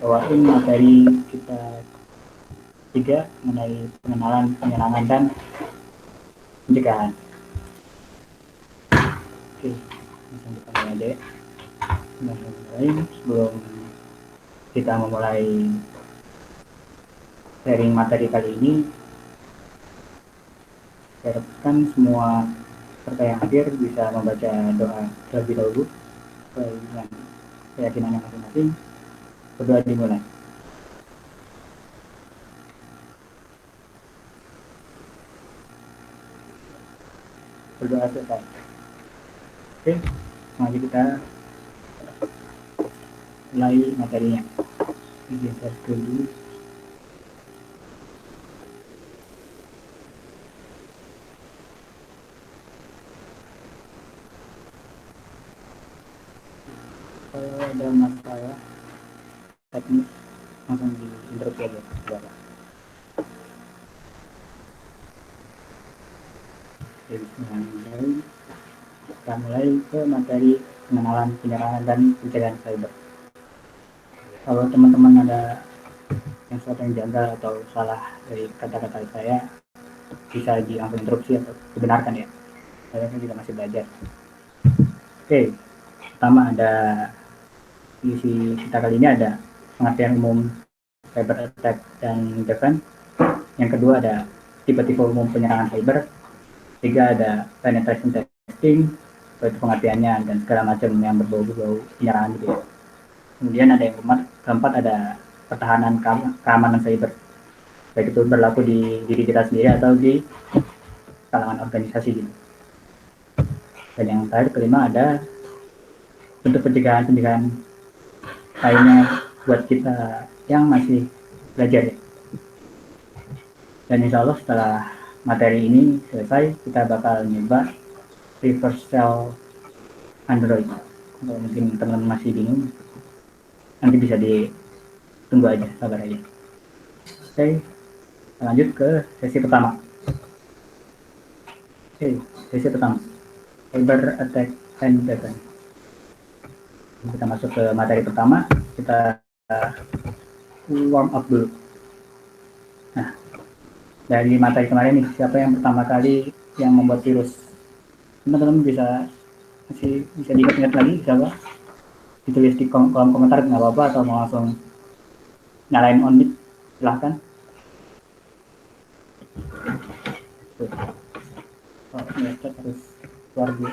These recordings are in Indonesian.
bawain materi kita tiga mengenai pengenalan, penyerangan, dan pencegahan. Oke, langsung kita mulai aja ya. Sebelum kita memulai sharing materi kali ini, saya harapkan semua peserta yang hadir bisa membaca doa terlebih dahulu dengan keyakinannya masing-masing. Berdoa dimulai. Berdoa selesai. Oke, mari kita mulai materinya. Geser dulu. Kalau ada masalah teknis langsung diinterupsi aja. Jadi kita mulai ke materi pengenalan, penyerangan, dan pencegahan cyber. Kalau teman-teman ada yang sesuatu yang janggal atau salah dari kata-kata saya, bisa langsung interupsi atau dibenarkan ya. Saya juga masih belajar. Oke, pertama ada isi kita kali ini ada pengertian umum cyber attack dan defense. Yang kedua ada tipe-tipe umum penyerangan cyber. Tiga ada penetration testing, itu pengertiannya dan segala macam yang berbau-bau penyerangan gitu ya. Kemudian ada yang keempat ada pertahanan keamanan cyber, baik itu berlaku di diri kita sendiri atau di kalangan organisasi gitu. Dan yang terakhir kelima ada bentuk pencegahan lainnya buat kita yang masih belajar ya. Dan insya Allah setelah materi ini selesai, kita bakal nyoba reverse shell Android. Kalau mungkin teman-teman masih bingung, nanti bisa ditunggu aja, sabar aja. Oke, lanjut ke sesi pertama. Oke, sesi pertama, cyber attack and defense. Kita masuk ke materi pertama, kita warm up dulu. Nah, dari materi kemarin nih, siapa yang pertama kali yang membuat virus? Teman-teman bisa diingat-ingat lagi, siapa? Ditulis di kolom komentar nggak apa-apa, atau mau langsung nyalain on mic, silahkan. Harus keluar dulu.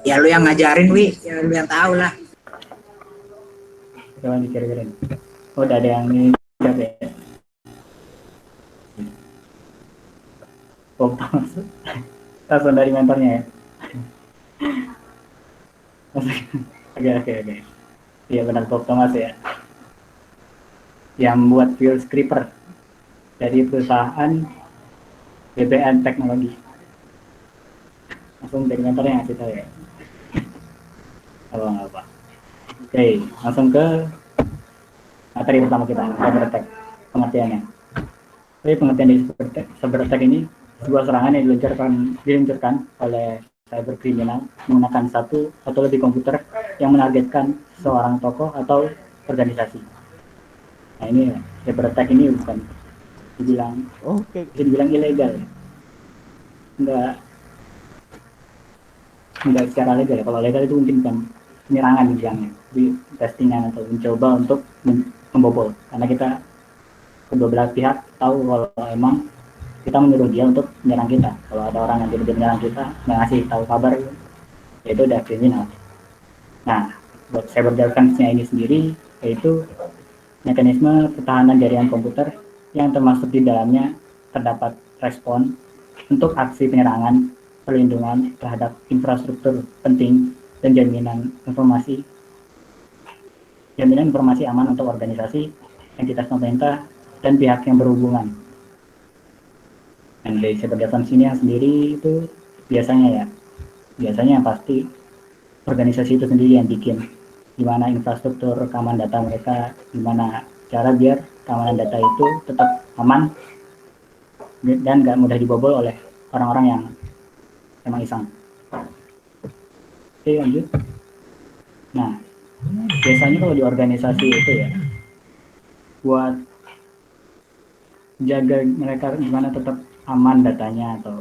Ya lu yang ngajarin, Wi, ya lu yang tahu lah. Coba dikira-kirain. Oh, udah ada yang ini ya. Oh, langsung dari mentornya ya. Oke. Iya benar, Bob Thomas ya. Yang buat virus Creeper dari perusahaan BBN Teknologi. Langsung dari mentornya ngasih tahu ya. Apa. Oke, langsung ke materi pertama kita, cyber attack. Pengertiannya. Jadi pengertian dari cyber attack ini sebuah serangan yang diluncurkan oleh cyber kriminal menggunakan satu atau lebih komputer yang menargetkan seorang tokoh atau organisasi. Nah ini cyber attack ini bukan dibilang ilegal, enggak secara legal. Kalau legal itu mungkin kan penyerangan bilangnya, testingan atau mencoba untuk membobol, karena kita kedua belah pihak tahu kalau emang kita menyuruh dia untuk menyerang kita. Kalau ada orang yang tiba-tiba menyerang kita, nggak ngasih tahu kabar, ya itu udah kriminal. Nah, buat cyber defense-nya ini sendiri, yaitu mekanisme pertahanan jaringan komputer yang termasuk di dalamnya terdapat respon untuk aksi penyerangan, perlindungan terhadap infrastruktur penting, dan jaminan informasi aman untuk organisasi, entitas pemerintah, dan pihak yang berhubungan. Dan dari cyber defense ini yang sendiri itu biasanya yang pasti organisasi itu sendiri yang bikin gimana infrastruktur keamanan data mereka, gimana cara biar keamanan data itu tetap aman dan nggak mudah dibobol oleh orang-orang yang emang iseng. Oke, lanjut. Nah, Biasanya kalau di organisasi itu ya, buat jaga mereka gimana tetap aman datanya atau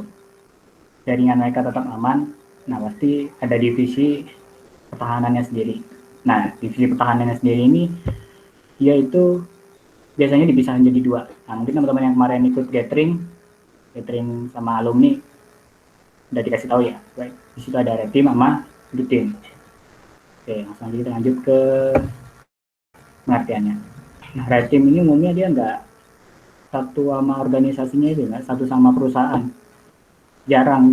jaringan mereka tetap aman, nah pasti ada divisi pertahanannya sendiri. Nah, divisi pertahanannya sendiri ini dia itu biasanya dipisah jadi dua. Nah, mungkin teman-teman yang kemarin ikut gathering sama alumni udah dikasih tahu ya. Baik, di situ ada red team sama blue team. Oke, langsung kita lanjut ke pengertiannya. Nah, red team ini umumnya dia nggak satu sama organisasinya itu, nggak satu sama perusahaan. Jarang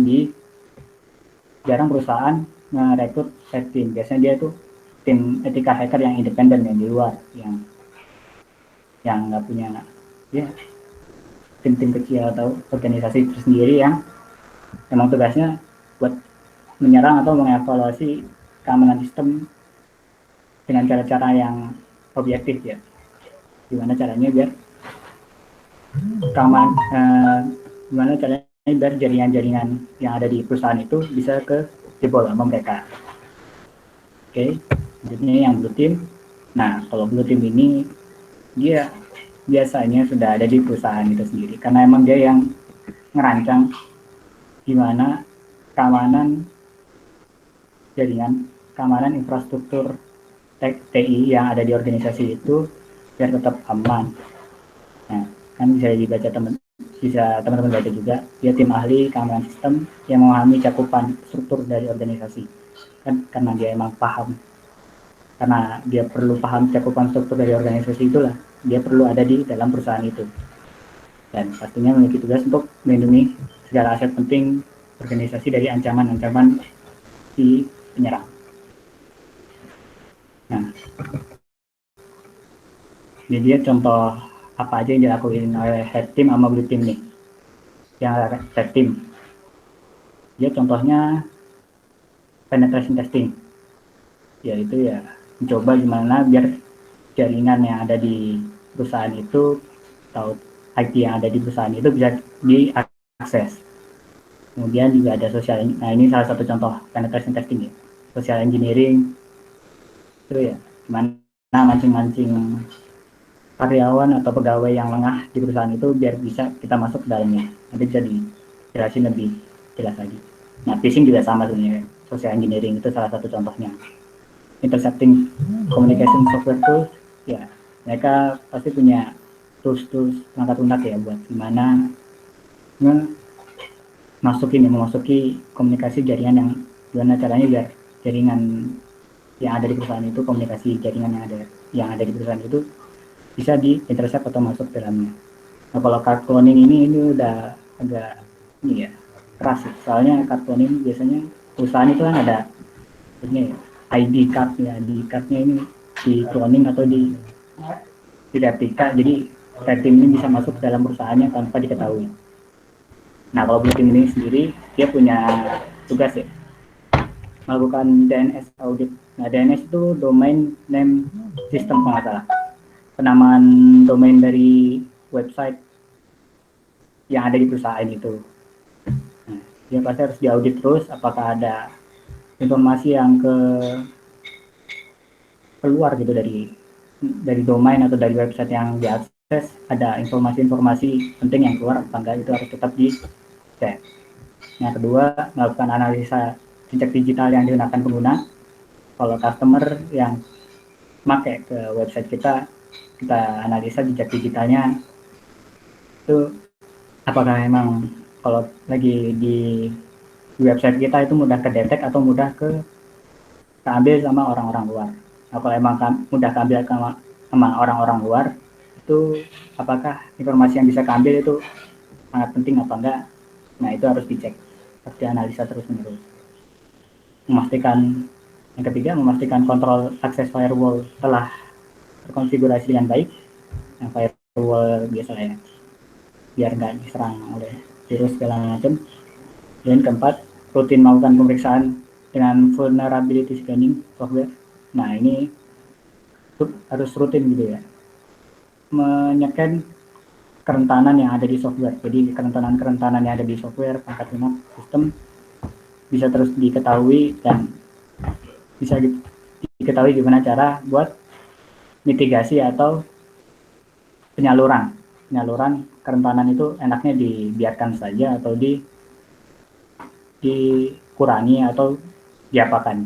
perusahaan ngerekrut red team. Biasanya dia tuh tim etika hacker yang independen, yang di luar, yang nggak punya ya tim-tim kecil atau organisasi tersendiri yang emang tugasnya buat menyerang atau mengevaluasi keamanan sistem dengan cara-cara yang objektif ya. Gimana caranya biar keamanan gimana caranya biar jaringan-jaringan yang ada di perusahaan itu bisa ke jebol sama mereka. Oke, selanjutnya yang blue team. Nah, kalau blue team ini dia biasanya sudah ada di perusahaan itu sendiri karena emang dia yang ngerancang gimana keamanan jaringan, keamanan infrastruktur TI yang ada di organisasi itu biar tetap aman. Nah, kan bisa dibaca teman-teman baca juga, dia tim ahli keamanan sistem yang memahami cakupan struktur dari organisasi. Kan karena dia emang paham, karena dia perlu paham cakupan struktur dari organisasi itulah, dia perlu ada di dalam perusahaan itu. Dan pastinya memiliki tugas untuk melindungi segala aset penting organisasi dari ancaman-ancaman si penyerang. Nah, jadi dia contoh apa aja yang dilakuin oleh red team sama blue team nih. Yang red team, dia contohnya penetration testing, yaitu ya mencoba gimana biar jaringan yang ada di perusahaan itu atau IT yang ada di perusahaan itu bisa diakses. Kemudian juga ada social, nah ini salah satu contoh penetration testing ya, social engineering itu ya gimana mancing-mancing karyawan atau pegawai yang lengah di perusahaan itu biar bisa kita masuk ke dalamnya. Nanti bisa dijelasin lebih jelas lagi. Nah, phishing juga sama sebenarnya. Social engineering itu salah satu contohnya. Intercepting communication software tools, ya mereka pasti punya tools langkah lunak ya buat gimana memasuki komunikasi jaringan yang gimana caranya biar jaringan yang ada di perusahaan itu, komunikasi jaringan yang ada di perusahaan itu bisa di-intercept atau masuk dalamnya. Nah, kalau card cloning ini udah agak ini ya, keras. Soalnya card cloning biasanya perusahaan itu kan ada ini ID card ya, di cardnya ini di cloning atau di replika, jadi red team ini bisa masuk dalam perusahaannya tanpa diketahui. Nah, kalau blue team ini sendiri dia punya tugas ya, melakukan DNS audit. Nah, DNS itu domain name system kalau nggak salah, penamaan domain dari website yang ada di perusahaan itu. Nah, dia pasti harus diaudit terus apakah ada informasi yang keluar gitu dari domain atau dari website yang diakses, ada informasi-informasi penting yang keluar apa enggak, itu harus tetap dicek. Yang kedua, melakukan analisa jejak digital yang digunakan pengguna. Kalau customer yang pakai ke website kita analisa jejak digitalnya itu apakah memang kalau lagi di website kita itu mudah kedetek atau mudah keambil sama orang-orang luar. Nah, kalau emang mudah keambil sama orang-orang luar, itu apakah informasi yang bisa keambil itu sangat penting apa enggak? Nah, itu harus dicek, harus dianalisa terus-menerus. Yang ketiga, memastikan kontrol akses firewall telah terkonfigurasi dengan baik. Yang firewall biasanya biar nggak diserang oleh virus segala macam. Dan keempat, rutin melakukan pemeriksaan dengan vulnerability scanning software. Nah, ini harus rutin gitu ya, menyekan kerentanan yang ada di software. Jadi kerentanan yang ada di software perangkat lunak sistem bisa terus diketahui dan bisa diketahui gimana cara buat mitigasi atau penyaluran kerentanan itu enaknya dibiarkan saja atau dikurangi atau diapakan.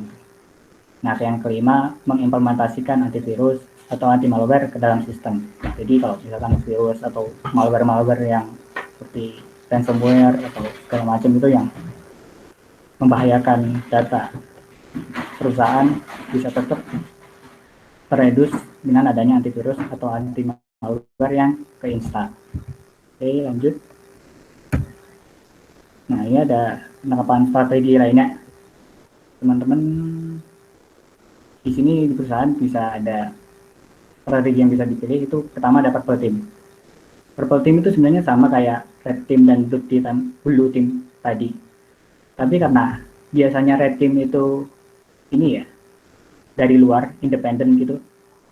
Nah, yang kelima, mengimplementasikan antivirus atau anti malware ke dalam sistem. Jadi kalau misalkan virus atau malware yang seperti ransomware atau segala macam itu yang membahayakan data perusahaan bisa tetap terredus dengan adanya antivirus atau anti malware yang keinstall. Oke, lanjut. Nah, ini ada penerapan strategi lainnya. Teman-teman di sini di perusahaan bisa ada strategi yang bisa dipilih. Itu pertama ada purple team. Purple team itu sebenarnya sama kayak red team dan blue team tadi. Tapi karena biasanya red team itu ini ya dari luar, independen gitu.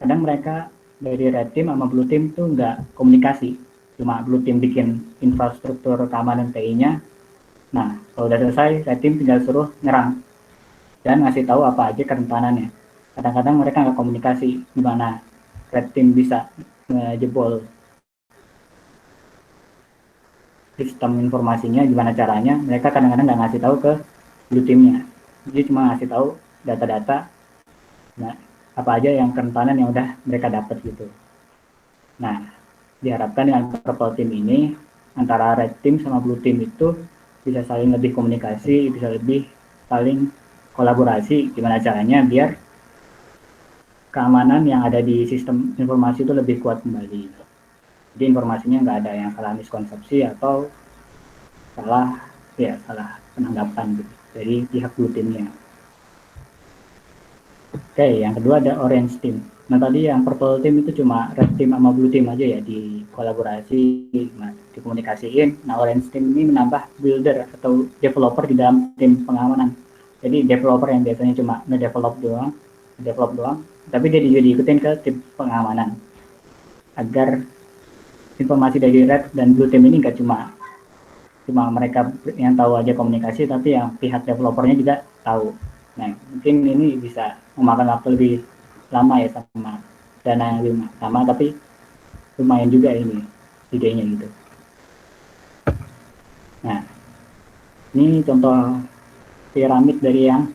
Kadang mereka dari red team sama blue team tuh nggak komunikasi. Cuma blue team bikin infrastruktur keamanan TI-nya. Nah, kalau udah selesai, red team tinggal suruh nyerang dan ngasih tahu apa aja kerentanannya. Kadang-kadang mereka nggak komunikasi gimana red team bisa ngejebol sistem informasinya, gimana caranya. Mereka kadang-kadang nggak ngasih tahu ke blue teamnya. Jadi cuma ngasih tahu data-data, nah, apa aja yang kerentanan yang udah mereka dapat gitu. Nah, diharapkan dengan purple team ini antara red team sama blue team itu bisa saling lebih komunikasi, bisa lebih saling kolaborasi. Gimana caranya biar keamanan yang ada di sistem informasi itu lebih kuat kembali. Jadi informasinya nggak ada yang salah miskonsepsi atau salah penanggapan gitu dari pihak blue teamnya. Oke, yang kedua ada orange team. Nah, tadi yang purple team itu cuma red team sama blue team aja ya, di kolaborasi, dikomunikasiin. Nah, orange team ini menambah builder atau developer di dalam tim pengamanan. Jadi developer yang biasanya cuma ngedevelop doang, tapi dia juga diikutin ke tim pengamanan. Agar informasi dari red dan blue team ini nggak cuma mereka yang tahu aja komunikasi, tapi yang pihak developernya juga tahu. Nah, mungkin ini bisa memakan waktu lebih lama ya, sama dana yang lebih lama, tapi lumayan juga ini idenya gitu. Nah, ini contoh piramid dari yang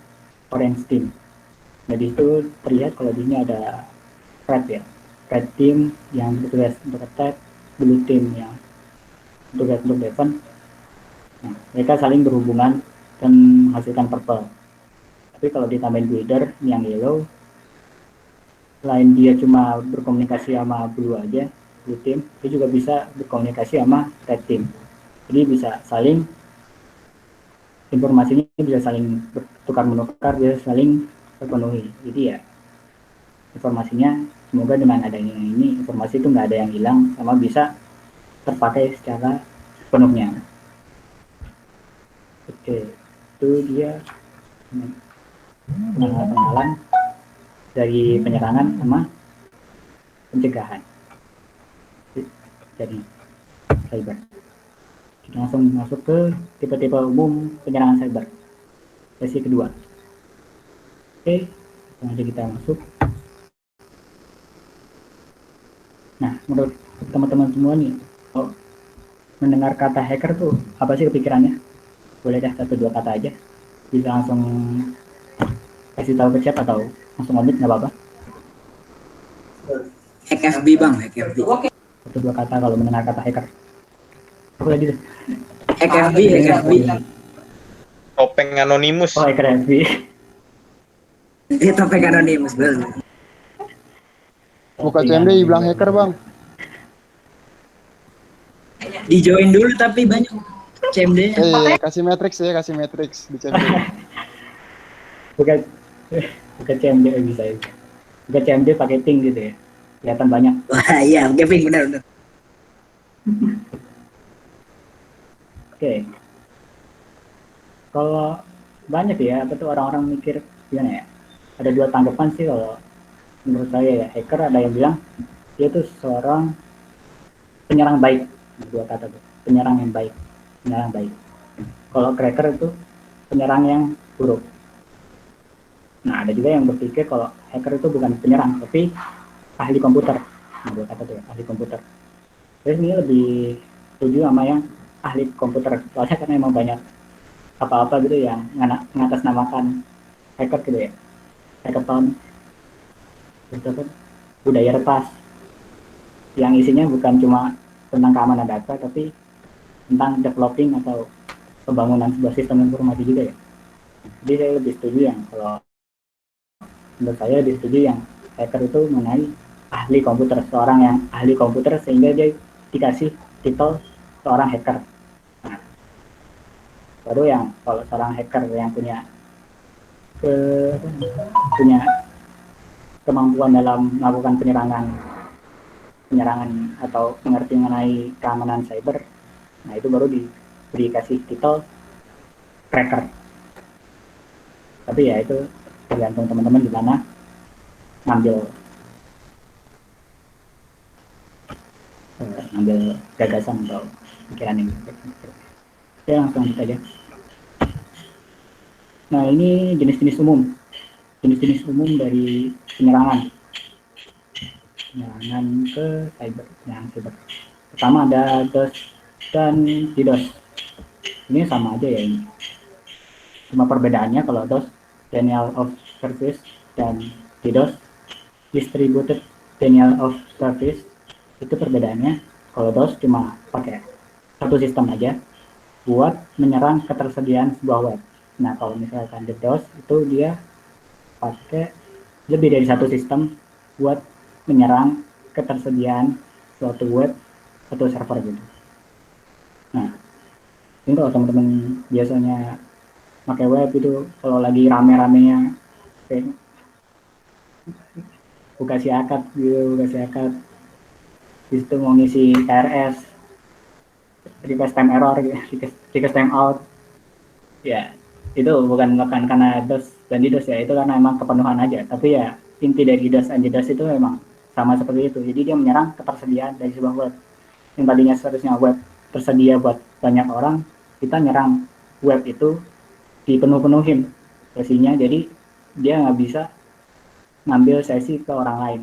orange team. Jadi itu terlihat kalau di sini ada red team yang bertugas untuk attack, blue team yang bertugas untuk defend. Nah, mereka saling berhubungan dan menghasilkan purple. Tapi kalau ditambahin builder yang yellow, selain dia cuma berkomunikasi sama blue team, dia juga bisa berkomunikasi sama red team. Jadi bisa saling, informasinya bisa saling bertukar menukar, bisa saling terpenuhi. Jadi ya informasinya semoga dengan adanya ini informasi itu nggak ada yang hilang, sama bisa terpakai secara penuhnya. Oke, itu dia pengenalan dari penyerangan sama pencegahan dari cyber. Kita langsung masuk ke tipe-tipe umum penyerangan cyber, sesi kedua. Oke, langsung kita masuk. Nah, menurut teman-teman semua nih, kalau mendengar kata hacker tuh apa sih kepikirannya? Boleh dah 1-2 kata aja, bisa langsung kasih tahu ke chat atau langsung ngomit nggak apa-apa. Hack FB bang, hack FB. 1-2 kata kalau mendengar kata hacker. Aku tadi deh. Hack FB, hack FB. Topeng anonimus. Oh, hacker FB. Itu topeng anonimus betul. Buka CMD bilang hacker bang. Di join dulu tapi banyak CMD. Kasih matrix ya, kasih matrix di CMD. Bukan CMD bisa ya. Bukan CMD pakai ping gitu ya. Kelihatan banyak. Wah iya, pakai ping benar. Oke. Kalau banyak ya, apa tuh orang-orang mikir gimana ya? Ada 2 tanggapan sih kalau menurut saya ya. Hacker ada yang bilang dia tuh seorang penyerang baik. 2 kata tuh, penyerang yang baik. Penyerang baik. Kalau cracker itu penyerang yang buruk. Nah, ada juga yang berpikir kalau hacker itu bukan penyerang, tapi ahli komputer. Nah, buat apa tuh ya, ahli komputer. Terus ini lebih setuju sama yang ahli komputer. Soalnya karena emang banyak apa-apa gitu yang ngatasnamakan hacker gitu ya. Hackathon, gitu kan, budaya retas. Yang isinya bukan cuma tentang keamanan data, tapi tentang developing atau pembangunan sebuah sistem informasi juga ya. Jadi saya lebih setuju yang kalau menurut saya lebih setuju yang hacker itu mengenai ahli komputer, seorang yang ahli komputer sehingga dia dikasih titel seorang hacker. Nah, baru yang kalau seorang hacker yang punya punya kemampuan dalam melakukan penyerangan atau mengerti mengenai keamanan cyber, nah itu baru dikasih titel cracker. Tapi ya itu tergantung teman-teman gimana ngambil gagasan atau pikiran ini. Oke, langsung lanjut aja. Nah, ini jenis-jenis umum dari penyerangan ke cyber. Pertama ada DOS dan DDoS. Ini sama aja ya ini. Cuma perbedaannya kalau DOS denial of service dan DDoS distributed denial of service. Itu perbedaannya. Kalau DOS cuma pakai satu sistem aja buat menyerang ketersediaan sebuah web. Nah, kalau misalkan DDoS itu dia pakai lebih dari satu sistem buat menyerang ketersediaan suatu web atau server gitu. Nah, ini kalau teman-teman biasanya pakai web itu kalau lagi rame-ramenya kayak buka siakat itu mau ngisi KRS, request time error gitu, request time out, ya itu bukan karena DOS dan DDoS ya, itu karena emang kepenuhan aja. Tapi ya inti dari DOS dan DDoS itu memang sama seperti itu. Jadi dia menyerang ketersediaan dari sebuah web. Yang tadinya seharusnya web tersedia buat banyak orang, kita nyerang web itu dipenuh-penuhin sesinya, jadi dia nggak bisa ngambil sesi ke orang lain.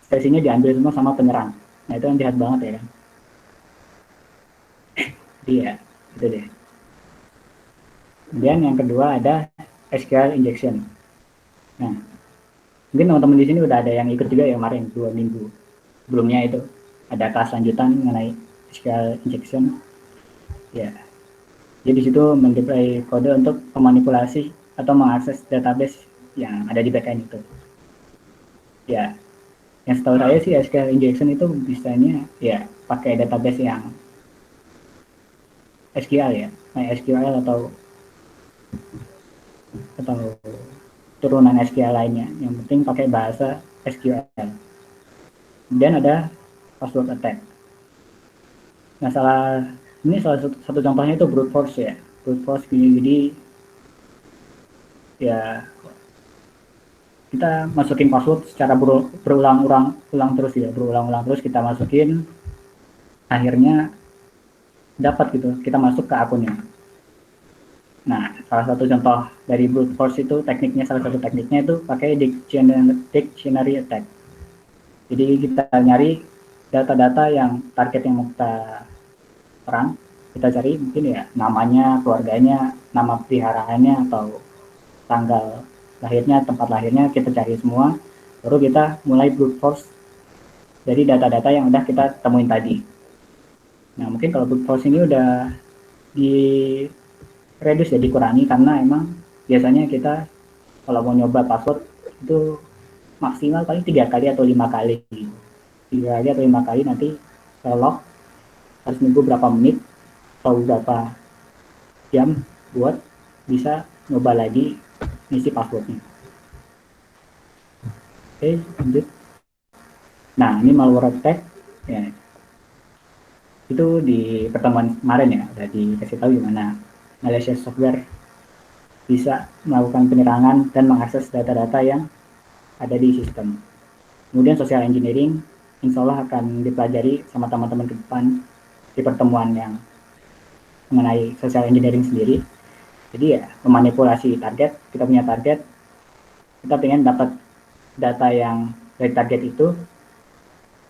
Sesinya diambil semua sama penyerang. Nah, itu yang jahat banget ya kan. Iya, itu deh. Kemudian yang kedua ada SQL injection. Nah, mungkin teman-teman di sini udah ada yang ikut juga ya kemarin 2 minggu sebelumnya itu ada kelas lanjutan mengenai SQL injection. Ya, jadi di situ mendeploy kode untuk memanipulasi atau mengakses database yang ada di backend itu. Ya, yang setahu saya sih SQL injection itu bisanya ya pakai database yang SQL ya, MySQL atau turunan SQL lainnya. Yang penting pakai bahasa SQL. Kemudian ada password attack. Nah, ini salah satu contohnya itu brute force ya. Brute force jadi ya kita masukin password secara berulang-ulang terus ya, berulang-ulang terus kita masukin, akhirnya dapat gitu, kita masuk ke akunnya. Nah, salah satu contoh dari brute force itu salah satu tekniknya itu pakai dictionary attack. Jadi kita nyari data-data yang target yang mau kita serang, kita cari mungkin ya namanya, keluarganya, nama peliharaannya atau tanggal lahirnya, tempat lahirnya, kita cari semua, baru kita mulai brute force dari data-data yang udah kita temuin tadi. Nah, mungkin kalau brute force ini udah di reduce ya, dikurangi, karena emang biasanya kita kalau mau nyoba password itu maksimal paling 3 kali atau 5 kali. 3 kali atau 5 kali nanti log, harus nunggu berapa menit atau berapa jam buat bisa nyoba lagi ngisi passwordnya. Oke, lanjut. Nah, ini malware attack ya. Itu di pertemuan kemarin ya udah dikasih tahu gimana malicious software bisa melakukan penyerangan dan mengakses data-data yang ada di sistem. Kemudian social engineering insya Allah akan dipelajari sama teman-teman ke depan di pertemuan yang mengenai social engineering sendiri. Jadi ya memanipulasi target, kita punya target, kita pengen dapat data yang dari target itu,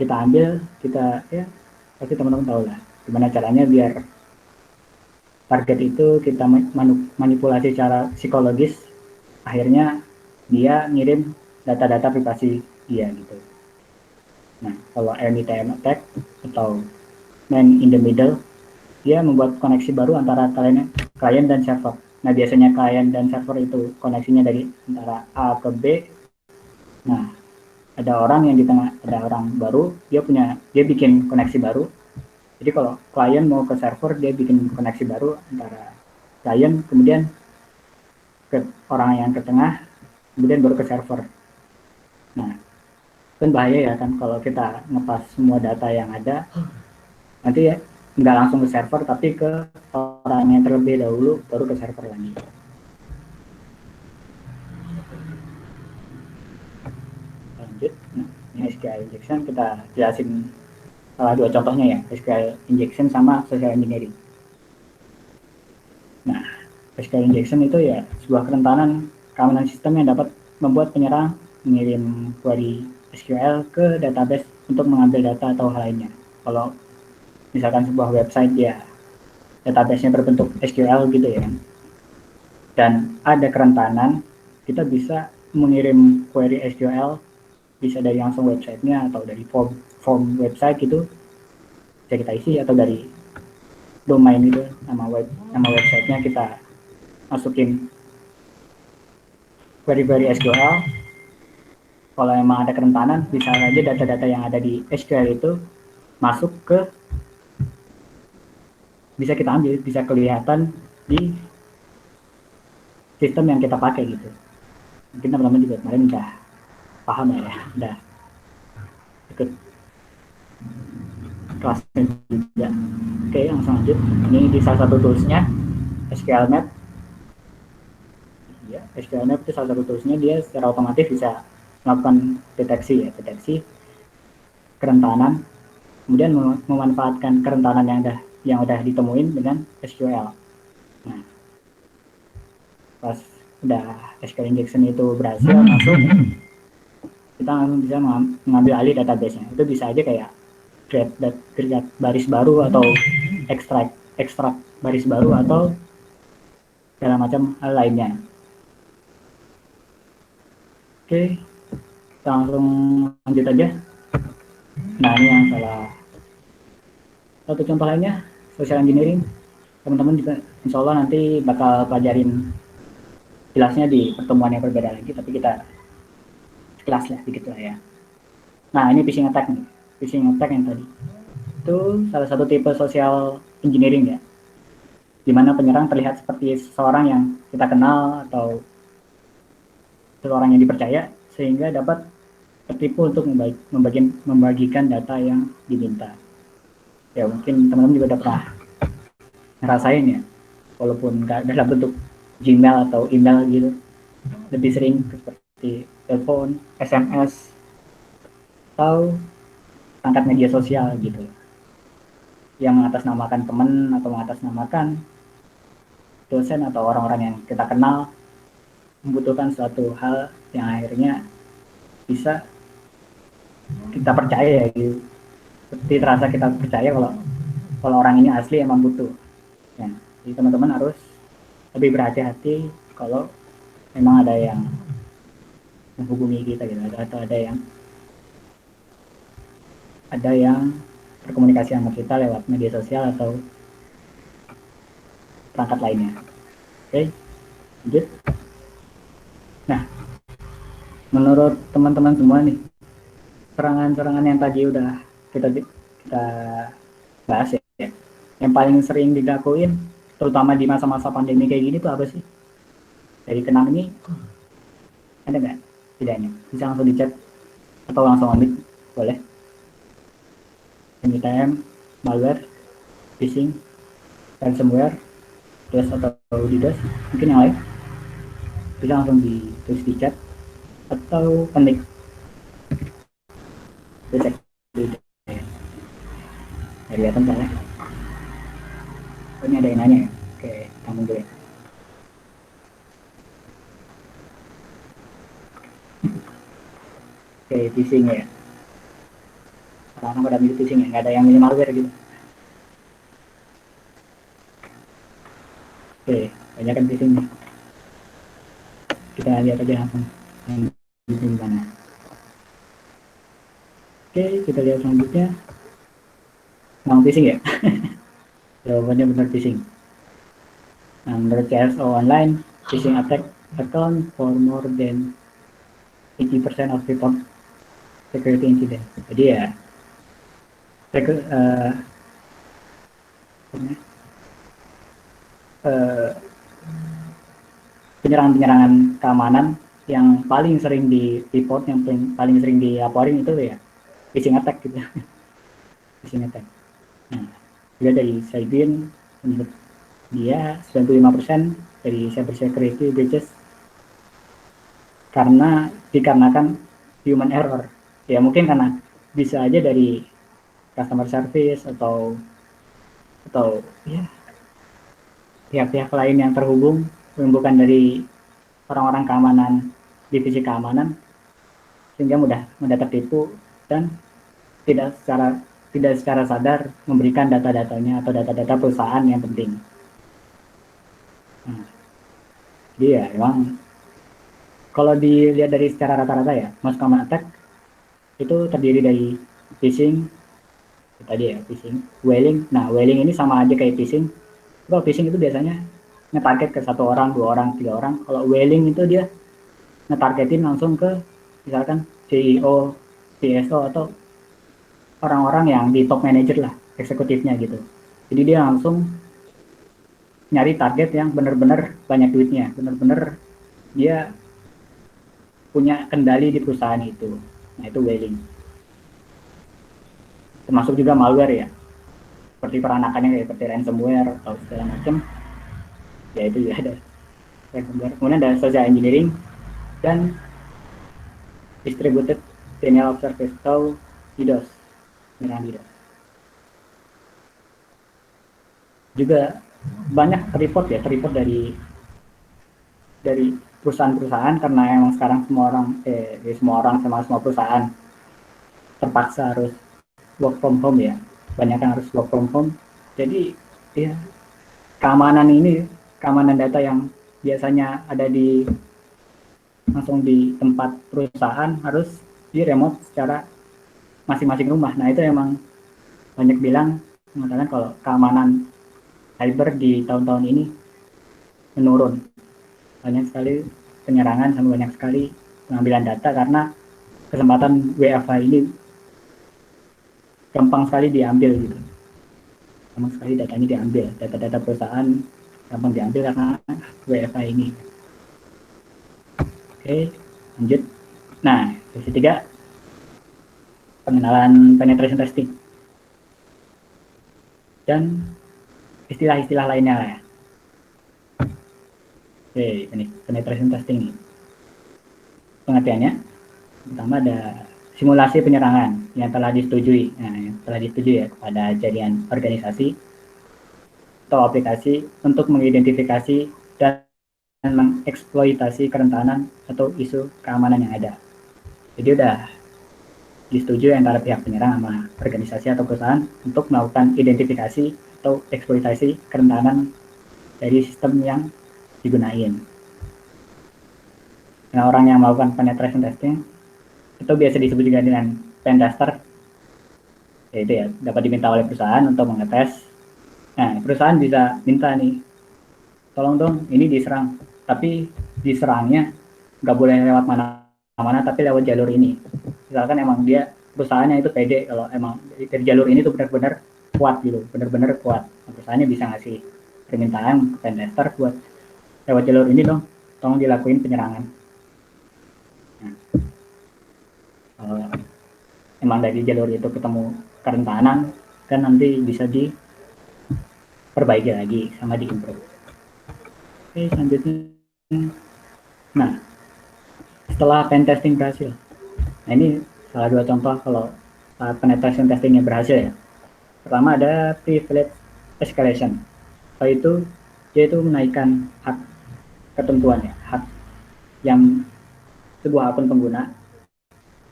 kita ambil, kita ya pasti teman-teman tahu lah gimana caranya biar target itu kita manipulasi secara psikologis, akhirnya dia ngirim data-data privasi dia gitu. Nah, kalau MITM attack atau man in the middle, dia membuat koneksi baru antara klien dan server. Nah, biasanya klien dan server itu koneksinya dari antara A ke B. Nah, ada orang yang di tengah, ada orang baru, dia bikin koneksi baru. Jadi kalau klien mau ke server, dia bikin koneksi baru antara klien, kemudian ke orang yang ke tengah, kemudian baru ke server. Nah, kan bahaya ya kan kalau kita ngepas semua data yang ada, nanti ya nggak langsung ke server, tapi ke orang yang terlebih dahulu, baru ke server lagi. Lanjut, nah ini SQL injection, kita jelasin salah dua contohnya ya, SQL injection sama social engineering. Nah, SQL injection itu ya sebuah kerentanan keamanan sistem yang dapat membuat penyerang mengirim query SQL ke database untuk mengambil data atau hal lainnya. Kalau misalkan sebuah website ya database-nya berbentuk SQL gitu ya, dan ada kerentanan, kita bisa mengirim query SQL bisa dari langsung websitenya atau dari form website gitu, bisa kita isi, atau dari domain itu, nama websitenya kita masukin query SQL. Kalau emang ada kerentanan, bisa aja data-data yang ada di SQL itu masuk ke, bisa kita ambil, bisa kelihatan di sistem yang kita pakai gitu. Mungkin teman-teman juga kemarin udah paham ya, udah ikut kelasnya juga. Oke, langsung lanjut. Ini di salah satu toolsnya, SQLmap. Ya, SQLmap itu salah satu toolsnya, dia secara otomatis bisa melakukan deteksi kerentanan, kemudian memanfaatkan kerentanan yang udah ditemuin dengan SQL. Nah, pas udah SQL injection itu berhasil masuk, kita langsung bisa mengambil alih database-nya. Itu bisa aja kayak create baris baru, atau ekstrak baris baru, atau segala macam hal lainnya. Oke, kita langsung lanjut aja. Nah, ini yang salah satu contoh lainnya, social engineering. Teman-teman juga insya Allah nanti bakal pelajarin jelasnya di pertemuan yang berbeda lagi, tapi kita kelas lah dikit lah ya. Nah, ini phishing attack nih. Phishing attack yang tadi itu salah satu tipe social engineering ya, dimana penyerang terlihat seperti seseorang yang kita kenal atau seseorang yang dipercaya, sehingga dapat tertipu untuk membagikan data yang diminta. Ya, mungkin teman-teman juga udah pernah ngerasain ya, walaupun nggak dalam bentuk Gmail atau email gitu, lebih sering seperti telepon, SMS, atau perangkat media sosial gitu, yang mengatasnamakan teman atau mengatasnamakan dosen atau orang-orang yang kita kenal, membutuhkan suatu hal yang akhirnya bisa kita percaya ya gitu. Seperti terasa kita percaya kalau orang ini asli emang butuh. Ya, jadi teman-teman harus lebih berhati-hati kalau memang ada yang menghubungi kita gitu, atau ada yang berkomunikasi sama kita lewat media sosial atau perangkat lainnya. Oke, lanjut. Nah, menurut teman-teman semua nih, serangan-serangan yang tadi udah kita bahas ya, yang paling sering dilakuin terutama di masa-masa pandemi kayak gini tuh apa sih? Dari kenang ini ada nggak tidaknya? Bisa langsung di chat atau langsung omit, boleh. MITM, malware, phishing, ransomware, DOS atau DDoS, mungkin yang lain bisa langsung ditulis di chat atau ketik. Cek dulu. Kelihatan kan ya? Oh, ini ada yang nanya ya? Oke, tanggung dulu ya. pakai phishing ya. Orang pada milih phishing ya, nggak ada yang milih malware gitu. Oke, banyak kan phishing nih. Kita lihat aja langsung yang phishing mana. Oke, kita lihat selanjutnya. Mau phishing ya? Jawabannya benar phishing. Nah, menurut CSO Online, phishing attack account for more than 80% of report security incident. Jadi ya, penyerangan-penyerangan keamanan yang paling sering di report, yang paling sering dilaporin itu ya phishing attack gitu. Phishing attack. Nah, juga dari Cybin menurut dia 95% dari cyber security breaches dikarenakan human error. Ya mungkin karena bisa aja dari customer service atau ya pihak-pihak lain yang terhubung, bukan dari orang-orang keamanan, divisi keamanan, sehingga mudah tertipu dan tidak secara sadar memberikan data-datanya atau data-data perusahaan yang penting. Nah, jadi ya emang kalau dilihat dari secara rata-rata ya, most common attack itu terdiri dari phishing, tadi ya phishing, whaling. Nah, whaling ini sama aja kayak phishing. Kalau phishing itu biasanya nge-target ke 1 orang, 2 orang, 3 orang. Kalau whaling itu dia nge-targetin langsung ke misalkan CEO, CSO atau orang-orang yang di top manager lah, eksekutifnya gitu. Jadi dia langsung nyari target yang benar-benar banyak duitnya, benar-benar dia punya kendali di perusahaan itu. Nah, itu whaling. Termasuk juga malware ya, seperti peranakannya kayak seperti ransomware atau segala macam. Ya itu ya ada ransomware. Kemudian ada social engineering dan distributed denial of service atau DDoS, penyerangan DDoS. Juga banyak terreport dari perusahaan-perusahaan karena emang sekarang semua perusahaan terpaksa harus work from home ya, banyak yang harus work from home. Jadi ya keamanan data yang biasanya ada langsung di tempat perusahaan harus di remote secara masing-masing rumah. Nah itu emang banyak mengatakan kalau keamanan cyber di tahun-tahun ini menurun. Banyak sekali penyerangan sama banyak sekali pengambilan data karena kesempatan WFH ini gampang sekali diambil gitu. Gampang sekali datanya diambil, data-data perusahaan gampang diambil karena WFH ini. Oke, lanjut. Nah, sesi 3 pengenalan penetration testing dan istilah-istilah lainnya lah ya. Oke, ini penetration testing nih. Pengertiannya, pertama ada simulasi penyerangan yang telah disetujui. Nah, yang telah disetujui ya kepada jaringan organisasi atau aplikasi untuk mengidentifikasi dan mengeksploitasi kerentanan atau isu keamanan yang ada. Jadi udah disetujui antara pihak penyerang sama organisasi atau perusahaan untuk melakukan identifikasi atau eksploitasi kerentanan dari sistem yang digunain. Nah, orang yang melakukan penetration testing itu biasa disebut juga dengan pen tester. Yaitu ya dapat diminta oleh perusahaan untuk mengetes. Nah, perusahaan bisa minta nih, tolong dong ini diserang, tapi diserangnya nggak boleh lewat mana-mana, tapi lewat jalur ini. Misalkan emang dia perusahaannya itu pede kalau emang dari jalur ini tuh benar-benar kuat gitu, benar-benar kuat. Nah, perusahaannya bisa ngasih permintaan ke pen tester buat lewat jalur ini dong, tolong dilakuin penyerangan. Nah, kalau emang dari jalur itu ketemu kerentanan, kan nanti bisa diperbaiki lagi sama diimprove. Oke, selanjutnya. Nah, setelah pen testing berhasil, nah ini salah 2 contoh kalau penetration testingnya berhasil ya. Pertama ada privilege escalation, yaitu menaikkan hak ketentuan ya, hak yang sebuah akun pengguna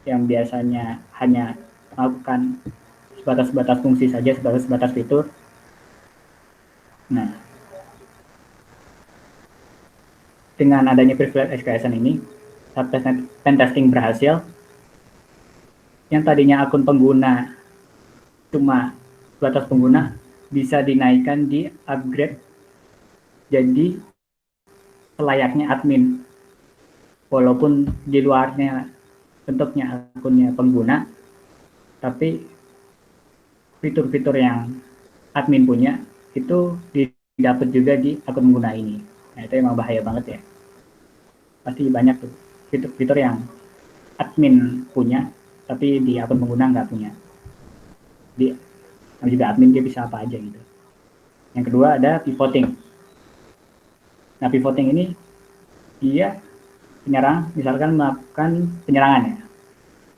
yang biasanya hanya melakukan sebatas fungsi saja, sebatas fitur. Nah, dengan adanya privilege escalation ini, saat pen testing berhasil, yang tadinya akun pengguna cuma batas pengguna bisa dinaikkan di upgrade jadi selayaknya admin, walaupun di luarnya bentuknya akunnya pengguna, tapi fitur-fitur yang admin punya itu didapat juga di akun pengguna ini. Nah, itu emang bahaya banget ya. Pasti banyak tuh fitur-fitur yang admin punya tapi di akun pengguna nggak punya. Di juga admin dia bisa apa aja gitu. Yang kedua ada pivoting. Nah, pivoting ini dia penyerang misalkan melakukan penyerangan ya,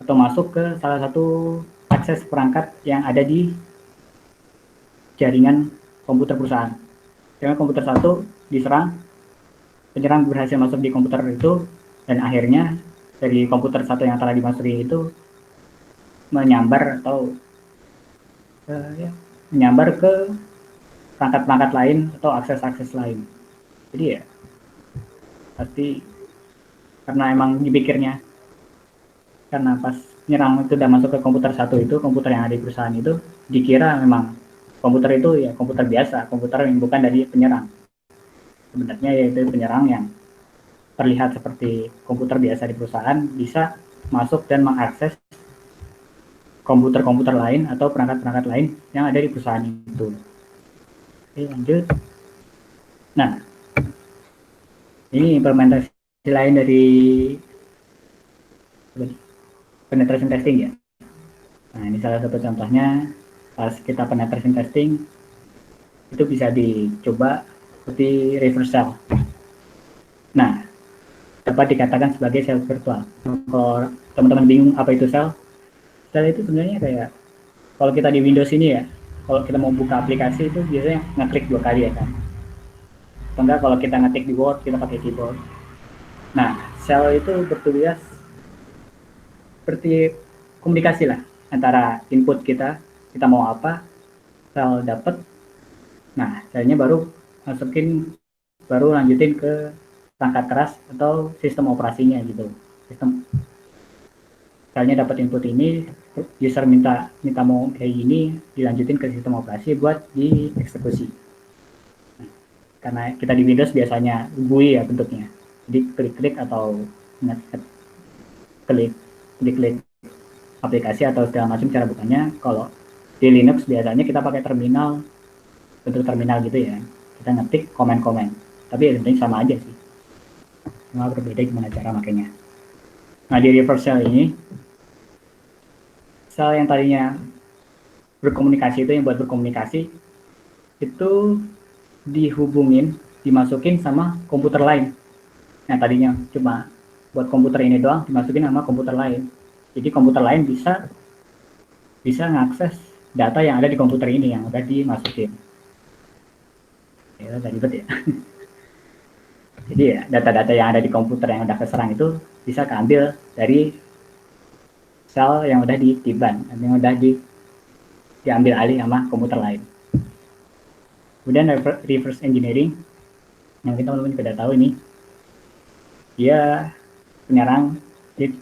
atau masuk ke salah satu akses perangkat yang ada di jaringan komputer perusahaan. Dengan komputer satu diserang, penyerang berhasil masuk di komputer itu, dan akhirnya dari komputer satu yang telah dimasuki itu menyambar atau menyambar ke perangkat-perangkat lain atau akses-akses lain. Jadi ya pasti karena emang dipikirnya karena pas nyerang itu udah masuk ke komputer satu itu, komputer yang ada di perusahaan itu dikira memang komputer itu ya komputer biasa, komputer yang bukan dari penyerang. Sebenarnya yaitu penyerang yang terlihat seperti komputer biasa di perusahaan bisa masuk dan mengakses komputer-komputer lain atau perangkat-perangkat lain yang ada di perusahaan itu. Oke, lanjut. Nah, ini implementasi lain dari penetration testing ya. Nah, ini salah satu contohnya pas kita penetration testing itu bisa dicoba seperti reverse shell. Nah, dapat dikatakan sebagai shell virtual. Kalau teman-teman bingung apa itu shell, shell itu sebenarnya kayak kalau kita di Windows ini ya, kalau kita mau buka aplikasi itu biasanya ngeklik 2 kali ya kan. Atau enggak kalau kita ngetik di Word kita pakai keyboard. Nah, shell itu bertugas seperti komunikasi lah antara input kita mau apa, shell dapat. Nah, shellnya baru lanjutin ke perangkat keras atau sistem operasinya gitu. Shellnya dapat input ini, user minta mau kayak gini, dilanjutin ke sistem operasi buat dieksekusi. Nah, karena kita di Windows biasanya GUI ya bentuknya, jadi klik-klik atau klik aplikasi atau segala macam cara bukanya. Kalau di Linux biasanya kita pakai terminal, bentuk terminal gitu ya, kita ngetik komen-komen, tapi ya sebenarnya sama aja sih, cuma berbeda gimana cara makainya. Nah, di reverse shell ini, shell yang tadinya berkomunikasi itu yang buat berkomunikasi itu dimasukin sama komputer lain. Nah, tadinya cuma buat komputer ini doang dimasukin sama komputer lain. Jadi komputer lain bisa ngakses data yang ada di komputer ini yang udah dimasukin. Ya, udah ribet ya. Jadi ya data-data yang ada di komputer yang udah keserang itu bisa keambil dari shell yang udah ditiban, yang udah diambil alih sama komputer lain. Kemudian reverse engineering yang kita teman-teman juga udah tahu ini, dia penyerang. Jadi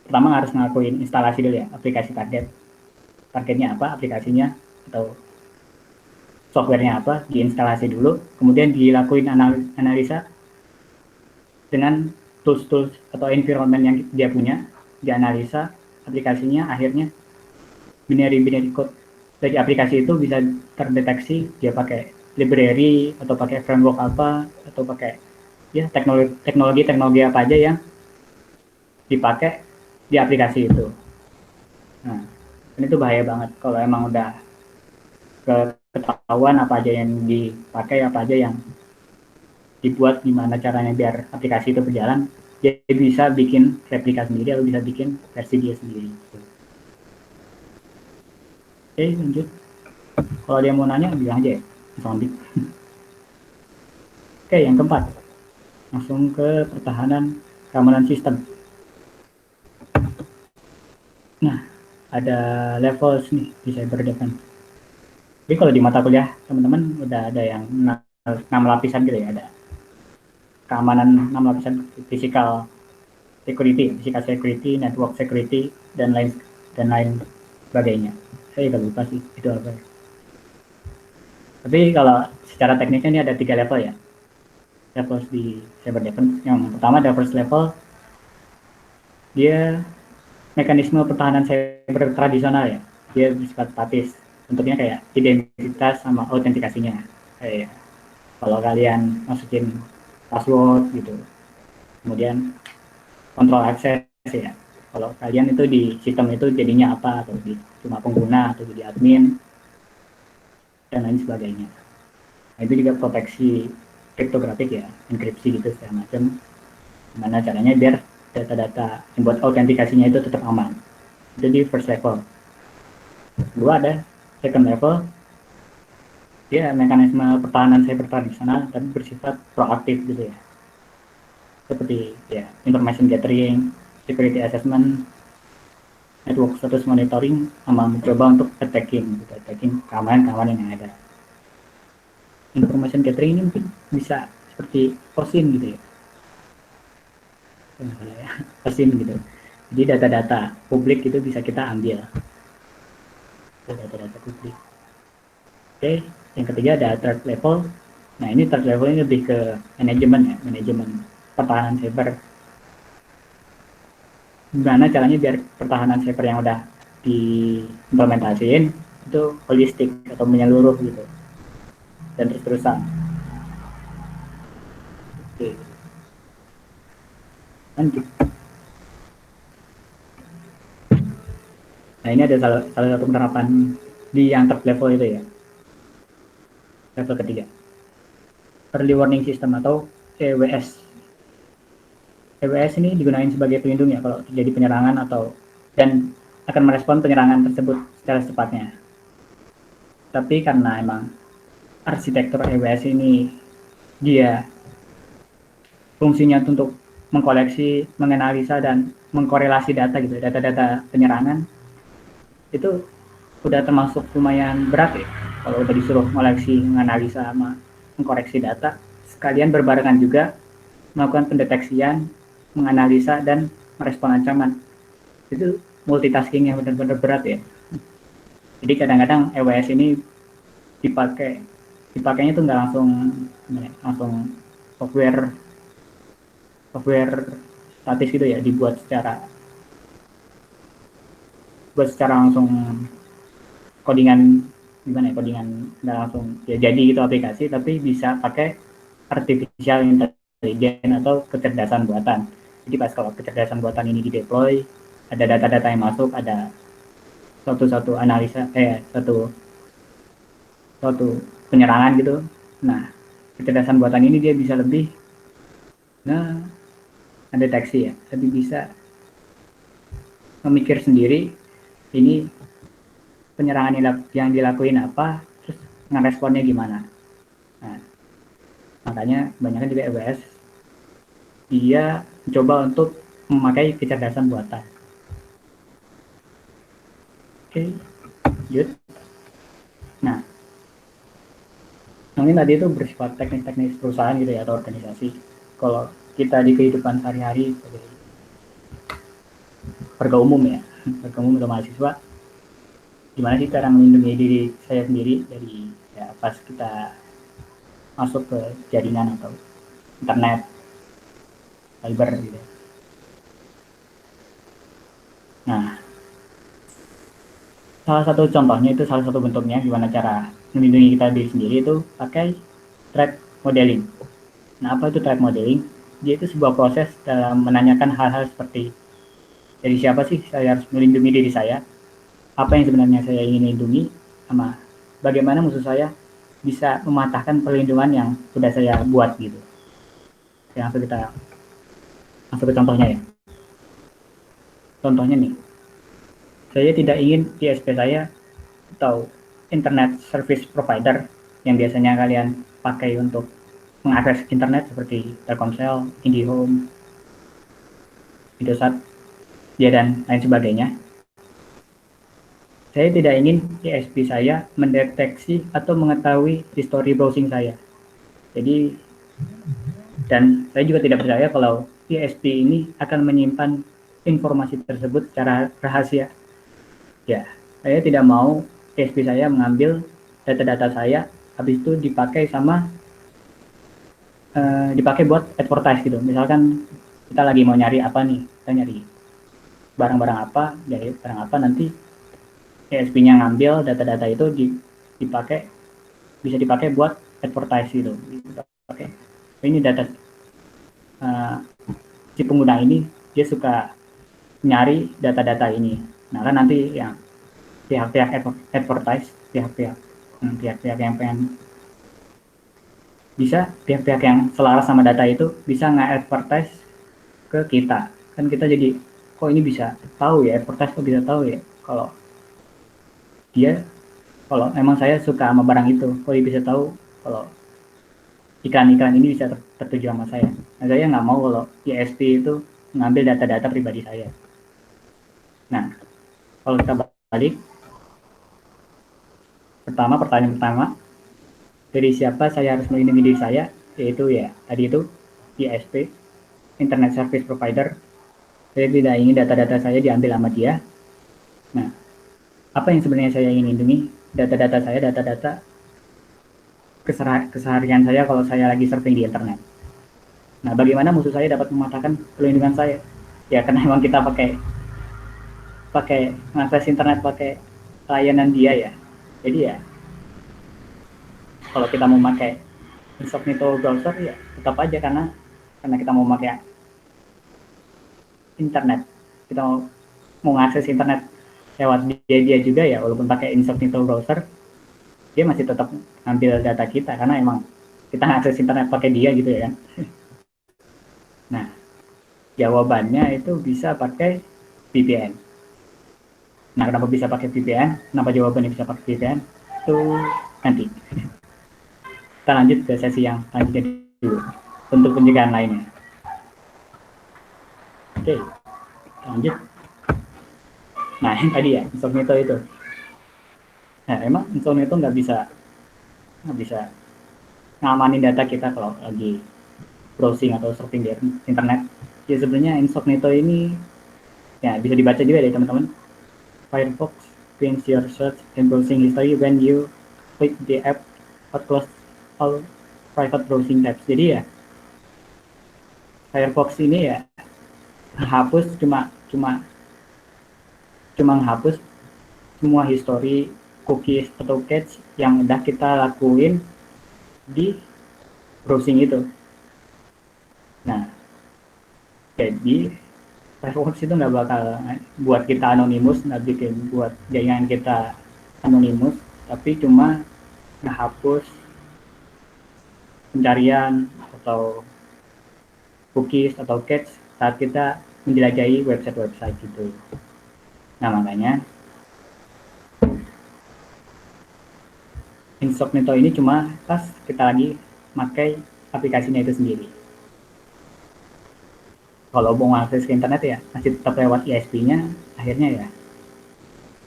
pertama harus ngelakuin instalasi dulu ya aplikasi targetnya apa, aplikasinya atau softwarenya apa, diinstalasi dulu, kemudian dilakuin analisa dengan tools atau environment yang dia punya, dianalisa aplikasinya, akhirnya binary code dari aplikasi itu bisa terdeteksi dia pakai library atau pakai framework apa atau pakai ya teknologi apa aja yang dipakai di aplikasi itu. Nah, ini tuh bahaya banget kalau emang udah ketahuan apa aja yang dipakai, apa aja yang dibuat, gimana caranya biar aplikasi itu berjalan, dia bisa bikin replika sendiri atau bisa bikin versi dia sendiri. Oke, lanjut. Kalau dia mau nanya bilang aja ya, langsung. Oke, yang keempat, langsung ke pertahanan keamanan sistem. ada levels nih di cyber defense. Jadi kalau di mata kuliah teman-teman udah ada yang 6 lapisan gitu ya, ada keamanan 6 lapisan: physical security, network security, dan lain sebagainya. Saya juga lupa sih itu apa. Tapi kalau secara teknisnya ini ada 3 level ya, level di cyber defense. Yang pertama ada first level, dia mekanisme pertahanan cyber tradisional ya, dia bersifat statis, bentuknya kayak identitas sama autentikasinya. Kayak kalau kalian masukin password gitu, kemudian kontrol akses ya, kalau kalian itu di sistem itu jadinya apa, atau di cuma pengguna atau jadi admin dan lain sebagainya. Nah, itu juga proteksi kriptografik ya, enkripsi gitu segala macam. Gimana caranya biar data-data yang buat autentikasinya itu tetap aman. Itu di first level. Kedua ada second level, dia mekanisme pertahanan cyber tradisional tapi bersifat proaktif gitu ya, seperti ya information gathering, security assessment, network status monitoring, sama mencoba untuk attacking keamanan yang ada. Information gathering ini mungkin bisa seperti OSINT gitu ya, OSINT gitu. Jadi data-data publik itu bisa kita ambil, data-data publik. Oke, yang ketiga ada third level. Nah, ini third level ini lebih ke manajemen pertahanan cyber. Gimana caranya biar pertahanan cyber yang udah diimplementasiin itu holistik atau menyeluruh gitu, dan terus-terusan. Oke. Lanjut. Nah, ini ada salah satu penerapan di yang third level itu ya, level ketiga, early warning system atau EWS. EWS ini digunakan sebagai pelindung ya kalau terjadi penyerangan dan akan merespon penyerangan tersebut secara secepatnya. Tapi karena emang arsitektur EWS ini dia fungsinya untuk mengkoleksi, menganalisa, dan mengkorelasi data gitu, data-data penyerangan, itu udah termasuk lumayan berat ya. Kalau udah disuruh mengoleksi, menganalisa, sama mengkoreksi data, sekalian berbarengan juga melakukan pendeteksian, menganalisa, dan merespon ancaman. Itu multitasking yang benar-benar berat ya. Jadi kadang-kadang EWS ini dipakainya tuh nggak langsung software statis gitu ya, dibuat secara langsung codingan nggak langsung ya jadi gitu aplikasi, tapi bisa pakai artificial intelligence atau kecerdasan buatan. Jadi pas kalau kecerdasan buatan ini dideploy, ada data-data yang masuk, ada suatu analisa suatu penyerangan gitu. Nah, kecerdasan buatan ini dia bisa lebih mendeteksi ya, lebih bisa memikir sendiri ini penyerangan yang dilakuin apa, terus ngeresponnya gimana. Nah, makanya kebanyakan juga EWS dia mencoba untuk memakai kecerdasan buatan. Oke, lanjut. Nah, mungkin tadi itu bersifat teknis-teknis perusahaan gitu ya, atau organisasi. Kalau kita di kehidupan sehari-hari sebagai warga umum atau mahasiswa, gimana sih cara melindungi diri saya sendiri dari ya pas kita masuk ke jaringan atau internet, cyber gitu. Nah, salah satu bentuknya gimana cara melindungi kita diri sendiri itu pakai threat modeling. Nah, apa itu threat modeling? Dia itu sebuah proses dalam menanyakan hal-hal seperti dari siapa sih saya harus melindungi diri saya, apa yang sebenarnya saya ingin lindungi, sama bagaimana musuh saya bisa mematahkan perlindungan yang sudah saya buat gitu. Langsung ke contohnya ya. Contohnya nih, saya tidak ingin ISP saya atau internet service provider yang biasanya kalian pakai untuk mengakses internet seperti Telkomsel, IndiHome, Indosat, dan lain sebagainya. saya tidak ingin ISP saya mendeteksi atau mengetahui history browsing saya. Jadi, dan saya juga tidak percaya kalau ISP ini akan menyimpan informasi tersebut secara rahasia. Ya, saya tidak mau ISP saya mengambil data-data saya, habis itu dipakai dipakai buat advertise gitu. Misalkan kita lagi mau nyari apa nih, kita nyari barang-barang apa, dari barang apa, nanti ISP-nya ngambil data-data itu dipakai, bisa dipakai buat advertise gitu. Oke, ini data si pengguna ini dia suka nyari data-data ini. Nah kan nanti yang pihak-pihak advertise, pihak-pihak yang pengen, bisa pihak-pihak yang selaras sama data itu bisa nge-advertise ke kita. Kan kita jadi, kok ini bisa tahu ya, advertise kok bisa tahu ya kalau emang saya suka sama barang itu, kok dia bisa tahu kalau iklan-iklan ini bisa tertuju sama saya. Nah, saya nggak mau kalau ISP itu mengambil data-data pribadi saya. Nah, kalau kita balik, pertanyaan pertama, dari siapa saya harus melindungi diri saya, yaitu ya tadi itu ISP, Internet Service Provider. Saya tidak ingin data-data saya diambil sama dia. Nah, apa yang sebenarnya saya ingin lindungi? Data-data saya, data-data keseharian saya kalau saya lagi surfing di internet. Nah, bagaimana musuh saya dapat mematahkan perlindungan saya? Ya karena memang kita pakai mengakses internet pakai layanan dia ya. Jadi ya kalau kita mau pakai incognito browser ya tetap aja karena kita mau pakai internet, kita mau mengakses internet lewat dia juga ya, walaupun pakai incognito browser dia masih tetap ngambil data kita karena emang kita ngakses internet pakai dia gitu ya kan. Nah, jawabannya itu bisa pakai VPN. Nah, kenapa bisa pakai VPN? Kenapa jawabannya bisa pakai VPN? Itu nanti. Kita lanjut ke sesi yang selanjutnya dulu untuk pencegahan lainnya. Oke, lanjut. Nah, yang tadi ya, incognito itu. Nah, emang incognito nggak bisa ngamanin data kita kalau lagi browsing atau surfing di internet. Ya sebenarnya incognito ini ya bisa dibaca juga deh teman-teman. Firefox brings your search and browsing history when you click the app or close all private browsing tabs. Jadi ya Firefox ini ya hapus cuma menghapus semua history, cookies atau cache yang udah kita lakuin di browsing itu. Nah, jadi Firefox itu nggak bakal buat kita anonimus, nggak bikin buat jaringan kita anonimus, tapi cuma menghapus pencarian atau cookies atau cache saat kita menjelajahi website-website gitu. Nah, makanya incognito ini cuma pas kita lagi pakai aplikasinya itu sendiri. Kalau mau akses ke internet ya masih tetap lewat ISP-nya, akhirnya ya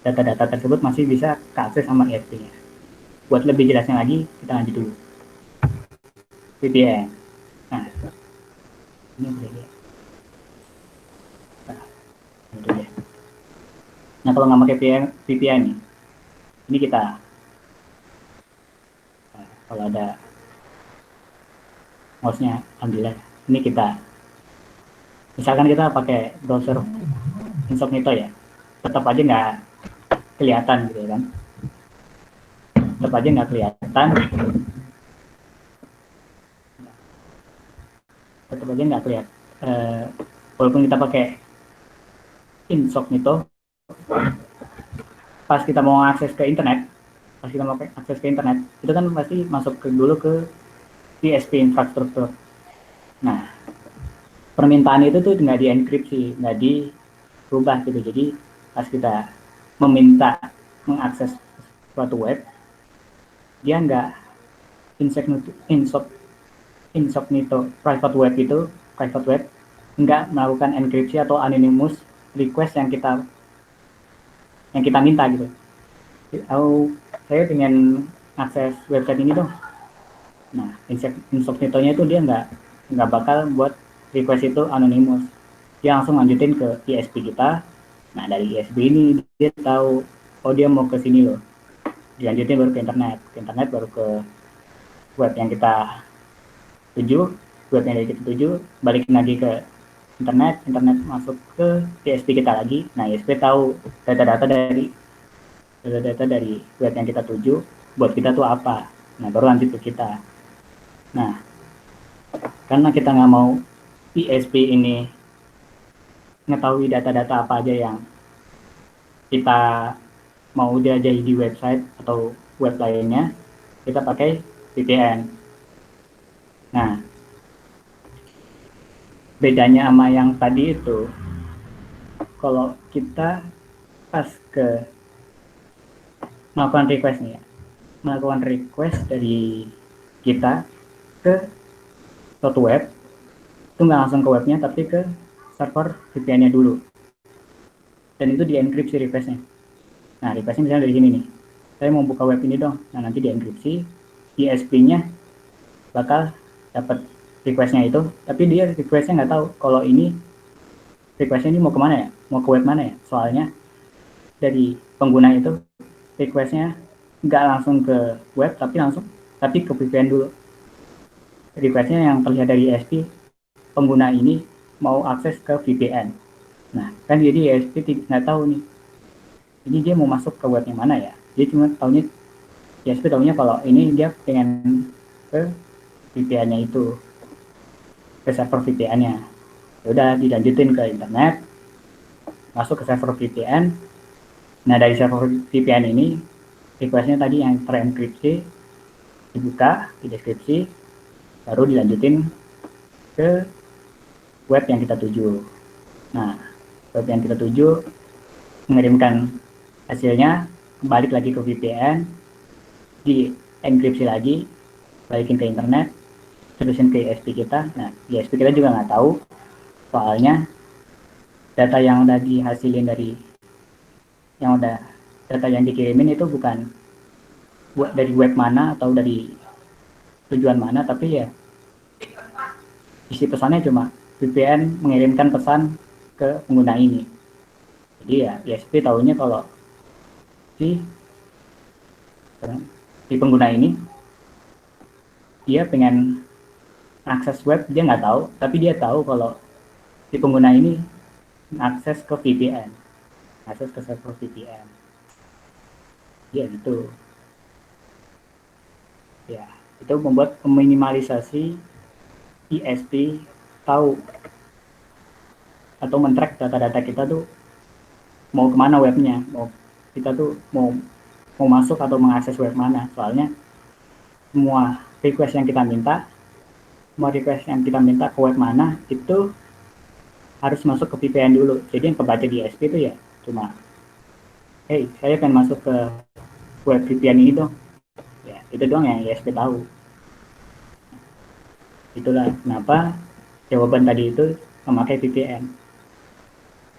data-data tersebut masih bisa keakses sama ISP-nya. Buat lebih jelasnya lagi, kita lanjut dulu. VPN. Nah, ini boleh ya. Nah, kalau nggak pakai VPN nih, ini kita kalau ada mouse-nya ambil, ini kita misalkan kita pakai browser incognito ya, tetap aja nggak kelihatan gitu kan, tetap aja nggak kelihatan, walaupun kita pakai incognito, pas kita mau akses ke internet, itu kan pasti masuk dulu ke ISP infrastruktur. Nah, permintaan itu tuh nggak dienkripsi, nggak dirubah gitu. Jadi pas kita meminta mengakses suatu web, dia nggak incognito private web nggak melakukan enkripsi atau anonymous request yang kita minta gitu. Saya pengen akses website ini dong. Nah, incognito-nya itu dia nggak bakal buat request itu anonymous. Dia langsung lanjutin ke ISP kita. Nah, dari ISP ini dia tahu, oh dia mau ke sini loh. Dilanjutin baru ke internet baru ke web yang kita tuju, web yang kita tuju, balikin lagi ke internet masuk ke ISP kita lagi. Nah, ISP tahu data-data dari web yang kita tuju buat kita tuh apa. Nah, baru lanjut ke kita. Nah, karena kita nggak mau ISP ini mengetahui data-data apa aja yang kita mau jelajahi di website atau web lainnya, kita pakai VPN. Nah, bedanya sama yang tadi itu, kalau kita pas ke melakukan request nih ya, melakukan request dari kita ke suatu web, itu nggak langsung ke webnya, tapi ke server VPN-nya dulu. Dan itu dienkripsi request-nya. Nah, request-nya misalnya dari sini nih. Saya mau buka web ini dong. Nah, nanti dienkripsi, ISP-nya bakal dapat request-nya itu, tapi dia request-nya nggak tahu kalau ini request-nya ini mau kemana ya, mau ke web mana ya. Soalnya dari pengguna itu request-nya nggak langsung ke web, tapi ke VPN dulu. Request-nya yang terlihat dari ISP, pengguna ini mau akses ke VPN. Nah, kan jadi ISP nggak tahu nih, ini dia mau masuk ke web yang mana ya. Dia cuma tahunya, ISP tahunya kalau ini dia pengen ke VPN-nya itu, ke server VPN-nya. Udah dilanjutin ke internet, masuk ke server VPN. Nah, dari server VPN ini, request-nya tadi yang terenkripsi, dibuka di deskripsi, baru dilanjutin ke web yang kita tuju. Nah, web yang kita tuju mengirimkan hasilnya, balik lagi ke VPN, di enkripsi lagi, balikin ke internet, terusin ke ISP kita. Nah, ISP kita juga nggak tahu, soalnya data yang udah dihasilin data yang dikirimin itu bukan dari web mana atau dari tujuan mana, tapi ya isi pesannya cuma VPN mengirimkan pesan ke pengguna ini. Jadi ya ISP tahunya kalau si pengguna ini dia pengen akses web, dia nggak tahu, tapi dia tahu kalau si pengguna ini akses ke VPN, akses ke server VPN. Ya gitu. Ya, itu membuat meminimalisasi ISP tahu atau men-track data-data kita tuh mau kemana webnya, kita tuh mau masuk atau mengakses web mana. Soalnya semua request yang kita minta ke web mana itu harus masuk ke VPN dulu. Jadi yang kebaca di ISP itu ya cuma, hey, saya pengen masuk ke web VPN ini dong. Ya, itu doang yang ISP tahu. Itulah kenapa jawaban tadi itu memakai VPN.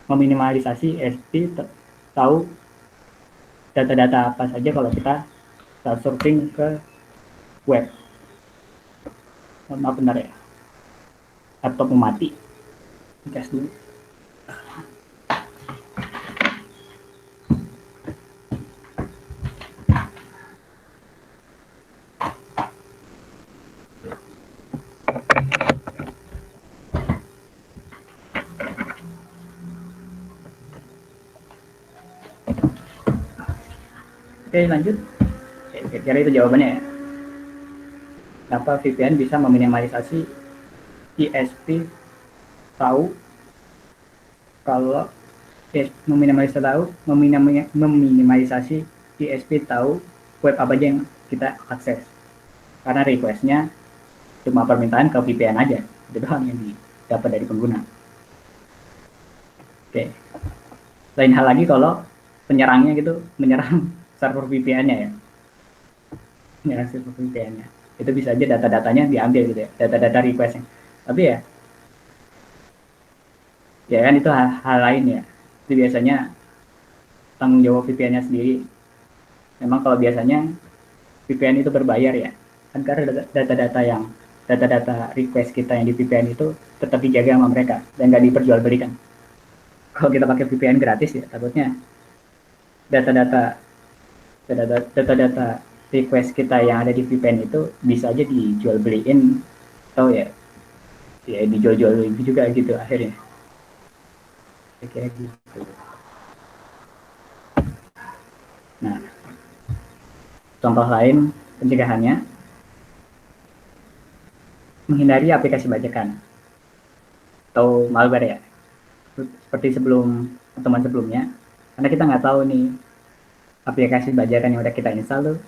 Meminimalisasi ISP tahu data-data apa saja kalau kita surfing ke web. Maaf benar ya. Laptop mati. Gas dulu. Oke, lanjut. Kira-kira itu jawabannya ya. Kenapa VPN bisa meminimalisasi ISP tahu kalau meminimalisasi ISP tahu web apa aja yang kita akses. Karena request-nya cuma permintaan ke VPN aja. Itu doang yang didapat dari pengguna. Oke. Lain hal lagi kalau penyerangnya gitu menyerang server VPN-nya ya. Menyerang server VPN-nya. Itu bisa aja data-datanya diambil gitu ya. Data-data request-nya. Tapi ya kan itu hal lain ya. Itu biasanya tanggung jawab VPN-nya sendiri. Memang kalau biasanya VPN itu berbayar ya, kan karena data-data request kita yang di VPN itu tetap dijaga sama mereka dan nggak diperjualbelikan. Kalau kita pakai VPN gratis ya, takutnya data-data data-data request kita yang ada di VPN itu bisa aja dijual beliin atau ya dijual-jual juga gitu akhirnya. Kayak gitu. Nah, contoh lain pencegahannya menghindari aplikasi bajakan atau malware ya. Seperti teman sebelumnya, karena kita nggak tahu nih aplikasi bajakan yang udah kita install tuh,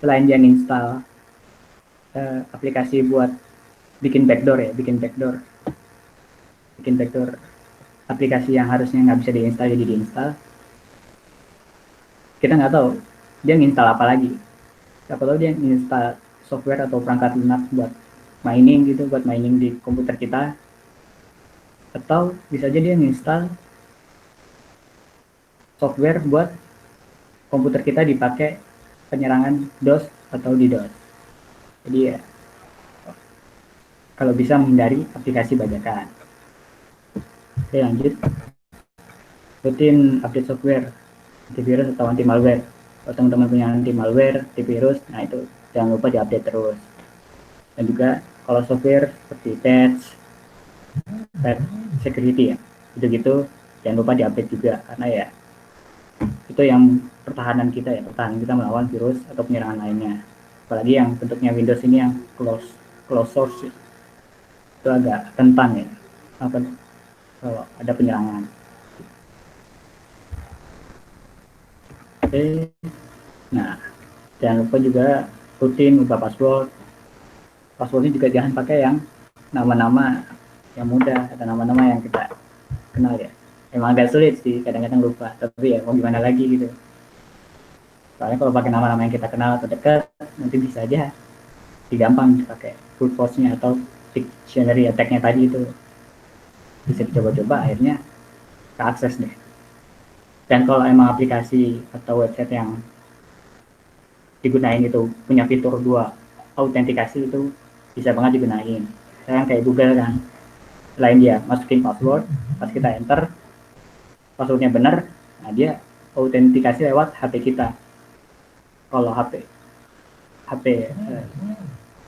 selain dia install aplikasi buat bikin backdoor aplikasi yang harusnya nggak bisa diinstal jadi diinstal, kita nggak tahu dia nginstal apa lagi. Siapa tahu dia nginstal software atau perangkat lunak buat mining gitu, buat mining di komputer kita, atau bisa aja dia nginstal software buat komputer kita dipakai penyerangan DOS atau DDoS. Jadi ya, kalau bisa menghindari aplikasi bajakan. Oke, lanjut. Rutin update software, antivirus atau anti malware. Kalau teman-teman punya anti malware, antivirus, nah itu jangan lupa diupdate terus. Dan juga kalau software seperti patch security ya, gitu-gitu jangan lupa diupdate juga, karena ya itu yang pertahanan kita melawan virus atau penyerangan lainnya. Apalagi yang bentuknya Windows ini yang close source itu agak rentan ya kalau ada penyerangan. Oke, nah jangan lupa juga rutin ubah passwordnya juga jangan pakai yang nama-nama yang mudah atau nama-nama yang kita kenal ya. Emang agak sulit sih, kadang-kadang lupa, tapi ya mau gimana lagi gitu. Soalnya kalau pakai nama-nama yang kita kenal atau dekat, nanti bisa aja digampang dipakai brute force-nya atau dictionary attack-nya tadi itu. Bisa dicoba-coba, akhirnya keakses deh. Dan kalau emang aplikasi atau website yang digunain itu punya fitur 2 autentikasi, itu bisa banget digunain. Sekarang kayak Google kan, selain dia masukin password, pas kita enter passwordnya benar, nah dia autentikasi lewat HP kita. Kalau HP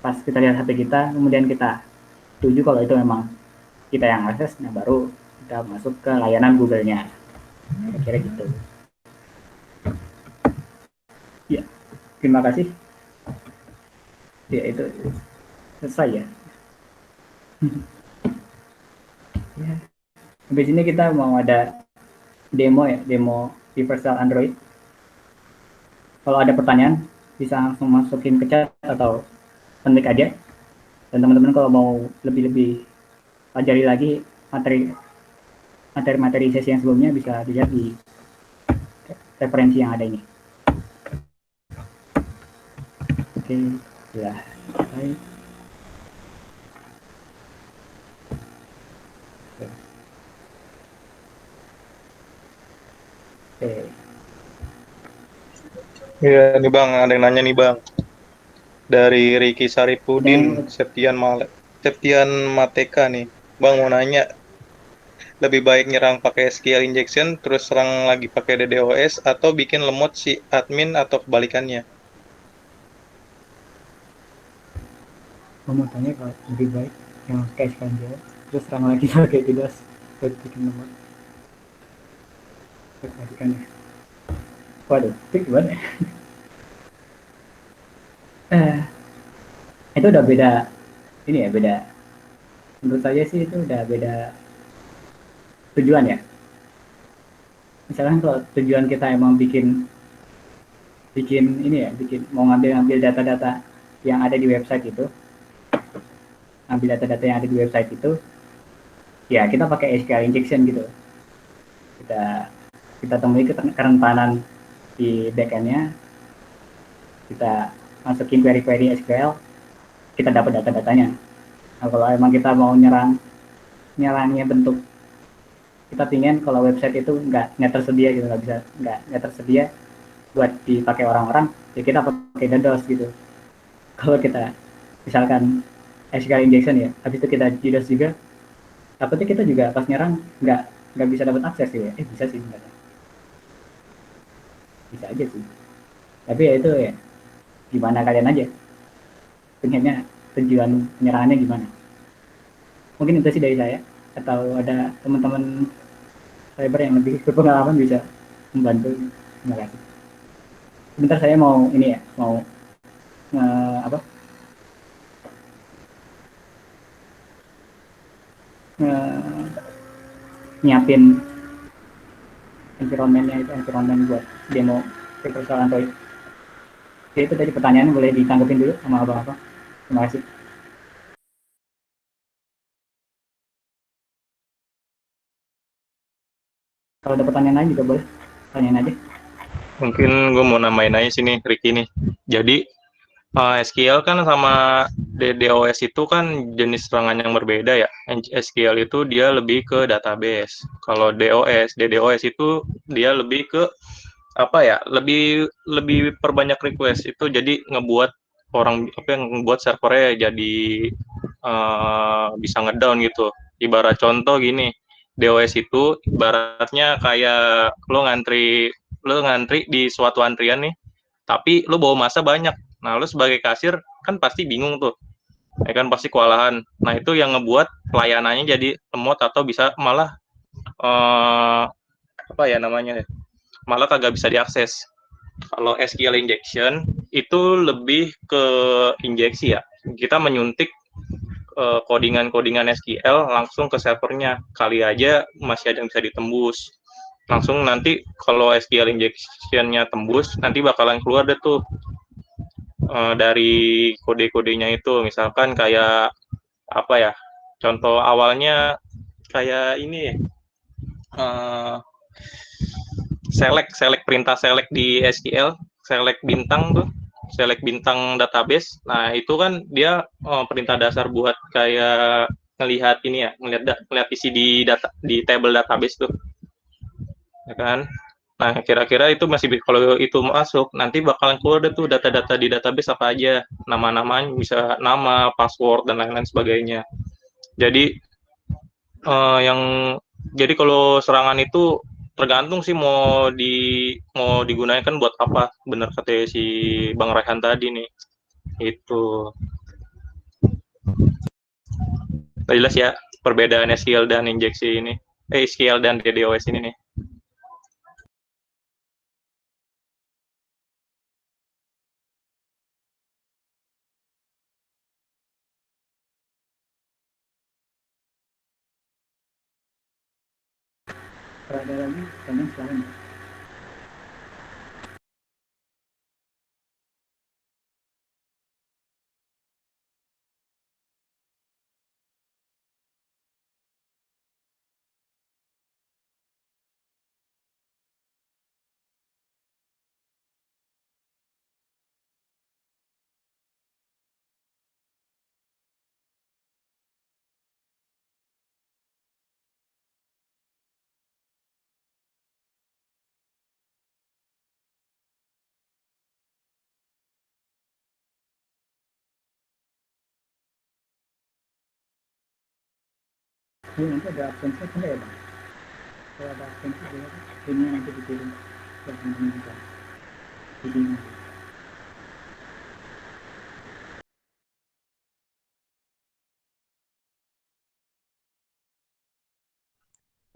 pas kita lihat HP kita, kemudian kita setuju kalau itu memang kita yang akses, nah baru kita masuk ke layanan Google-nya. Kira-kira gitu. Ya, terima kasih. Ya, itu selesai ya. Ya. Habis ini kita mau ada demo universal Android. Kalau ada pertanyaan bisa langsung masukin ke chat atau ketik aja. Dan teman-teman kalau mau lebih pelajari lagi materi sesi yang sebelumnya bisa dilihat di referensi yang ada ini. Oke, sudah selesai. Oke. Iya nih Bang, ada yang nanya nih Bang. Dari Ricky Saripudin, Septian Mateka nih. Bang mau nanya, lebih baik nyerang pakai SQL injection terus serang lagi pakai DDoS atau bikin lemot si admin atau kebalikannya? Mau tanya kalau lebih baik yang pakai SQL terus serang lagi pakai DDoS buat bikin lemot. Kebalikannya. Waduh, itu gimana ya? Itu udah beda ini ya, beda. Menurut saya sih itu udah beda tujuan ya. Misalkan kalau tujuan kita emang bikin ini ya, mau ngambil data-data yang ada di website itu, ambil data-data yang ada di website itu, ya kita pakai SQL injection gitu. Kita temui kerentanan di backend-nya, kita masukin query SQL, kita dapat data-datanya. Nah, kalau emang kita mau nyerangnya bentuk, kita pingin kalau website itu nggak tersedia gitu, nggak tersedia buat dipakai orang-orang, ya kita pakai DDoS gitu. Kalau kita misalkan SQL injection ya, habis itu kita DDoS juga, takutnya kita juga pas nyerang nggak bisa dapat akses ya. Bisa sih sebenarnya, bisa aja sih. Tapi ya itu ya gimana kalian aja, pengennya tujuan penyerangannya gimana. Mungkin itu sih dari saya, atau ada teman-teman cyber yang lebih berpengalaman bisa membantu. Terima kasih. Sebentar saya mau ini ya, mau apa? Nyiapin environment-nya itu, environment buat demo proposal Android. Jadi itu tadi pertanyaan boleh ditanggapin dulu sama abang-abang. Terima kasih. Kalau ada pertanyaan lain juga boleh tanyain aja. Mungkin gue mau nambahin aja sini, Ricky nih. Jadi SQL kan sama DDoS itu kan jenis serangan yang berbeda ya. SQL itu dia lebih ke database. Kalau DDoS itu dia lebih ke apa ya? Lebih perbanyak request itu, jadi ngebuat orang apa yang ngebuat servernya jadi bisa ngedown gitu. Ibarat contoh gini, DOS itu ibaratnya kayak lo ngantri di suatu antrian nih, tapi lo bawa masa banyak. Nah, lo sebagai kasir kan pasti bingung tuh, ya kan pasti kewalahan. Nah, itu yang ngebuat pelayanannya jadi lemot atau bisa malah apa ya namanya, malah kagak bisa diakses. Kalau SQL injection itu lebih ke injeksi ya. Kita menyuntik codingan-codingan SQL langsung ke servernya. Kali aja masih ada yang bisa ditembus. Langsung nanti kalau SQL injection-nya tembus, nanti bakalan keluar deh tuh dari kode-kodenya itu. Misalkan kayak apa ya? Contoh awalnya kayak ini select perintah select di SQL, select bintang tuh, select bintang database. Nah, itu kan dia perintah dasar buat kayak ngelihat ini ya, ngelihat isi di table database tuh, ya kan. Nah, kira-kira itu masih, kalau itu masuk, nanti bakalan keluar deh tuh data-data di database apa aja, nama-namanya bisa nama, password dan lain-lain sebagainya. Jadi yang jadi kalau serangan itu tergantung sih mau digunakan buat apa, bener kata si Bang Rehan tadi nih. Itu jelas ya perbedaan SQL dan injeksi ini, SQL dan DDoS ini nih. Kalau ada lagi pertanyaan silahkan. Ini nanti ada absensi apa ya bang? Kalau ada absensi boleh ini nanti dikirim ke teman-teman kita. Jadi nanti.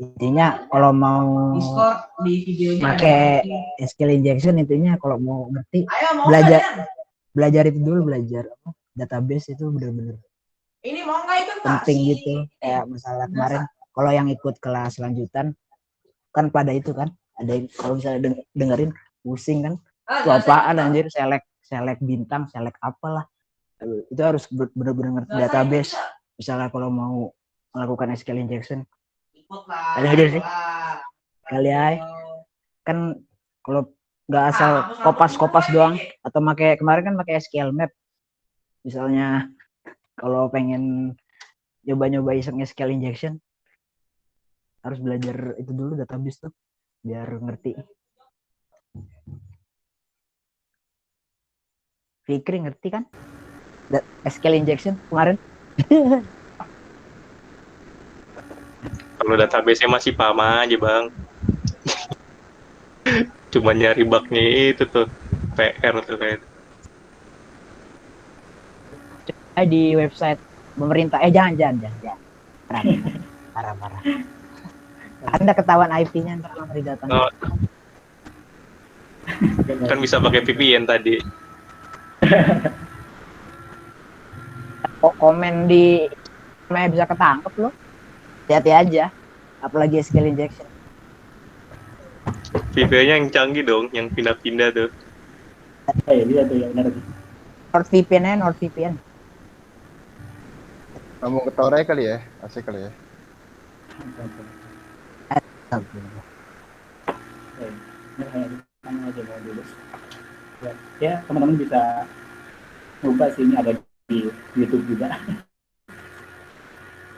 Intinya kalau mau pakai SQL injection, intinya kalau mau ngerti belajar itu dulu, belajar database itu benar-benar penting gitu. Kayak masalah kemarin kalau yang ikut kelas lanjutan kan pada itu kan ada yang kalau misalnya dengerin pusing kan, itu apaan anjir, select bintang, select apalah, itu harus benar-benar ngerti database misalnya kalau mau melakukan SQL injection. Ada aja sih kali aja kan, kalau nggak asal kopas doang atau pakai kemarin kan pakai SQL map misalnya, kalau pengen nyoba iseng SQL injection harus belajar itu dulu, database tuh biar ngerti. Fikri ngerti kan? SQL injection kemarin. Kalau database-nya masih PAMA aja bang. Cuma nyari bugnya itu tuh. PR tuh kayak. Di website pemerintah. Jangan. Parah. Anda ketahuan IP-nya ntar dari datanya. Oh, kan bisa pakai VPN tadi. Komen di bisa ketangkep loh. Hati-hati aja. Apalagi SQL injection. VPN-nya yang canggih dong, yang pindah-pindah tuh. Iya tuh ya benar tuh. NordVPN. Ngomong ke Tore kali ya, asik kali ya. Aja mau dulu. Ya teman-teman bisa coba sih, ini ada di YouTube juga.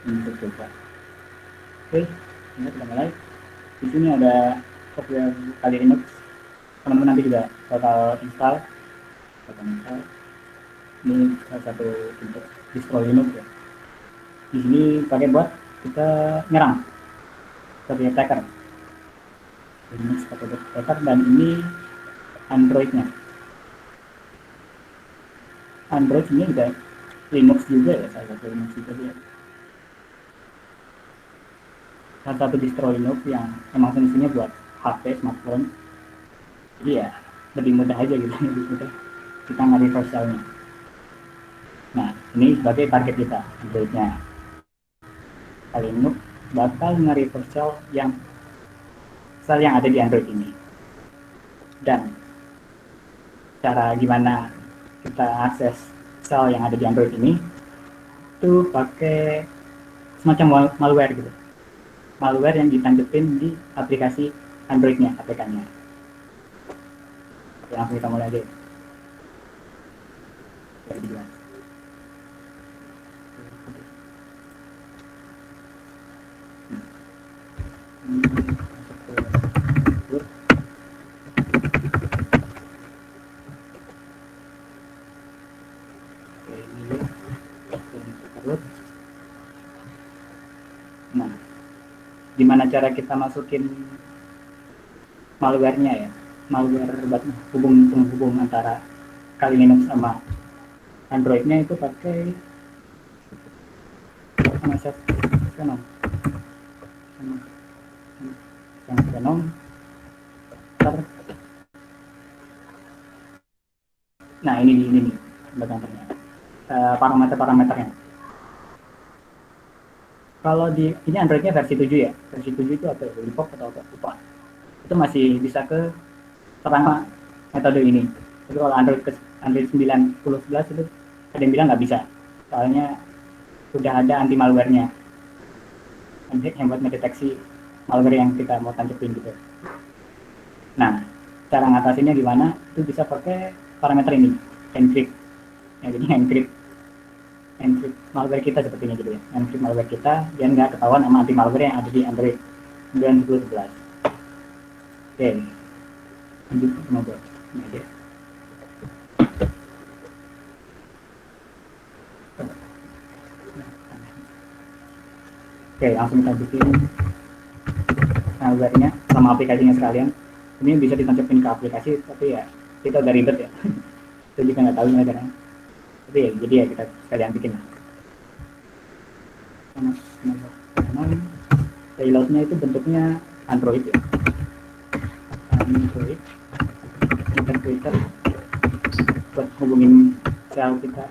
Untuk coba. Oke, ini kita mulai. Di sini ada software Kali Linux. Teman-teman nanti juga bakal install. Ini salah satu untuk distro Linux ya. Di sini pakai buat kita nyerang sebagai attacker. Linux pakai buat attacker, dan ini Android-nya. Android ini juga Linux juga ya, salah satu Linux juga dia. Salah satu distro Linux yang memang fungsinya buat HP, smartphone. Jadi ya lebih mudah aja gitu, lebih mudah kita nge-reverse shell-nya. Nah, ini sebagai target kita, Android-nya. Kali Linux bakal nge-reverse shell yang ada di Android ini. Dan cara gimana kita akses shell yang ada di Android ini itu pakai semacam malware gitu. Malware yang ditancepin di aplikasi Android-nya, APK-nya. Oke, langsung kita mulai aja. Nah, gimana cara kita masukin malware-nya ya? Malware buat penghubung antara Kali Linux sama Android-nya itu pakai Venom. Nah, ini nih belakangnya. Parameternya. Kalau di ini Android-nya versi 7 ya. Versi 7 itu apa? Lollipop atau apa? Lupa. Itu masih bisa ke terang metode ini. Tapi kalau Android 9.11 itu ada yang bilang nggak bisa. Soalnya sudah ada anti malware-nya. Yang buat mendeteksi malware yang kita mau tancepin gitu. Nah, cara ngatasinnya gimana? Itu bisa pakai parameter ini, encrypt. Ya, jadi encrypt malware kita sepertinya gitu ya. Encrypt malware kita biar nggak ketahuan sama anti malware yang ada di Android 9.11. Oke, lanjut ngobrol. Oke, langsung kita bikin malware-nya sama aplikasinya sekalian. Ini bisa ditancapin ke aplikasi, tapi ya kita udah ribet ya. Kita juga nggak tahu gimana caranya. Tapi ya, jadi ya kita sekalian bikin lah. Payload-nya itu bentuknya Android ya. Android interpreter buat hubungin shell kita,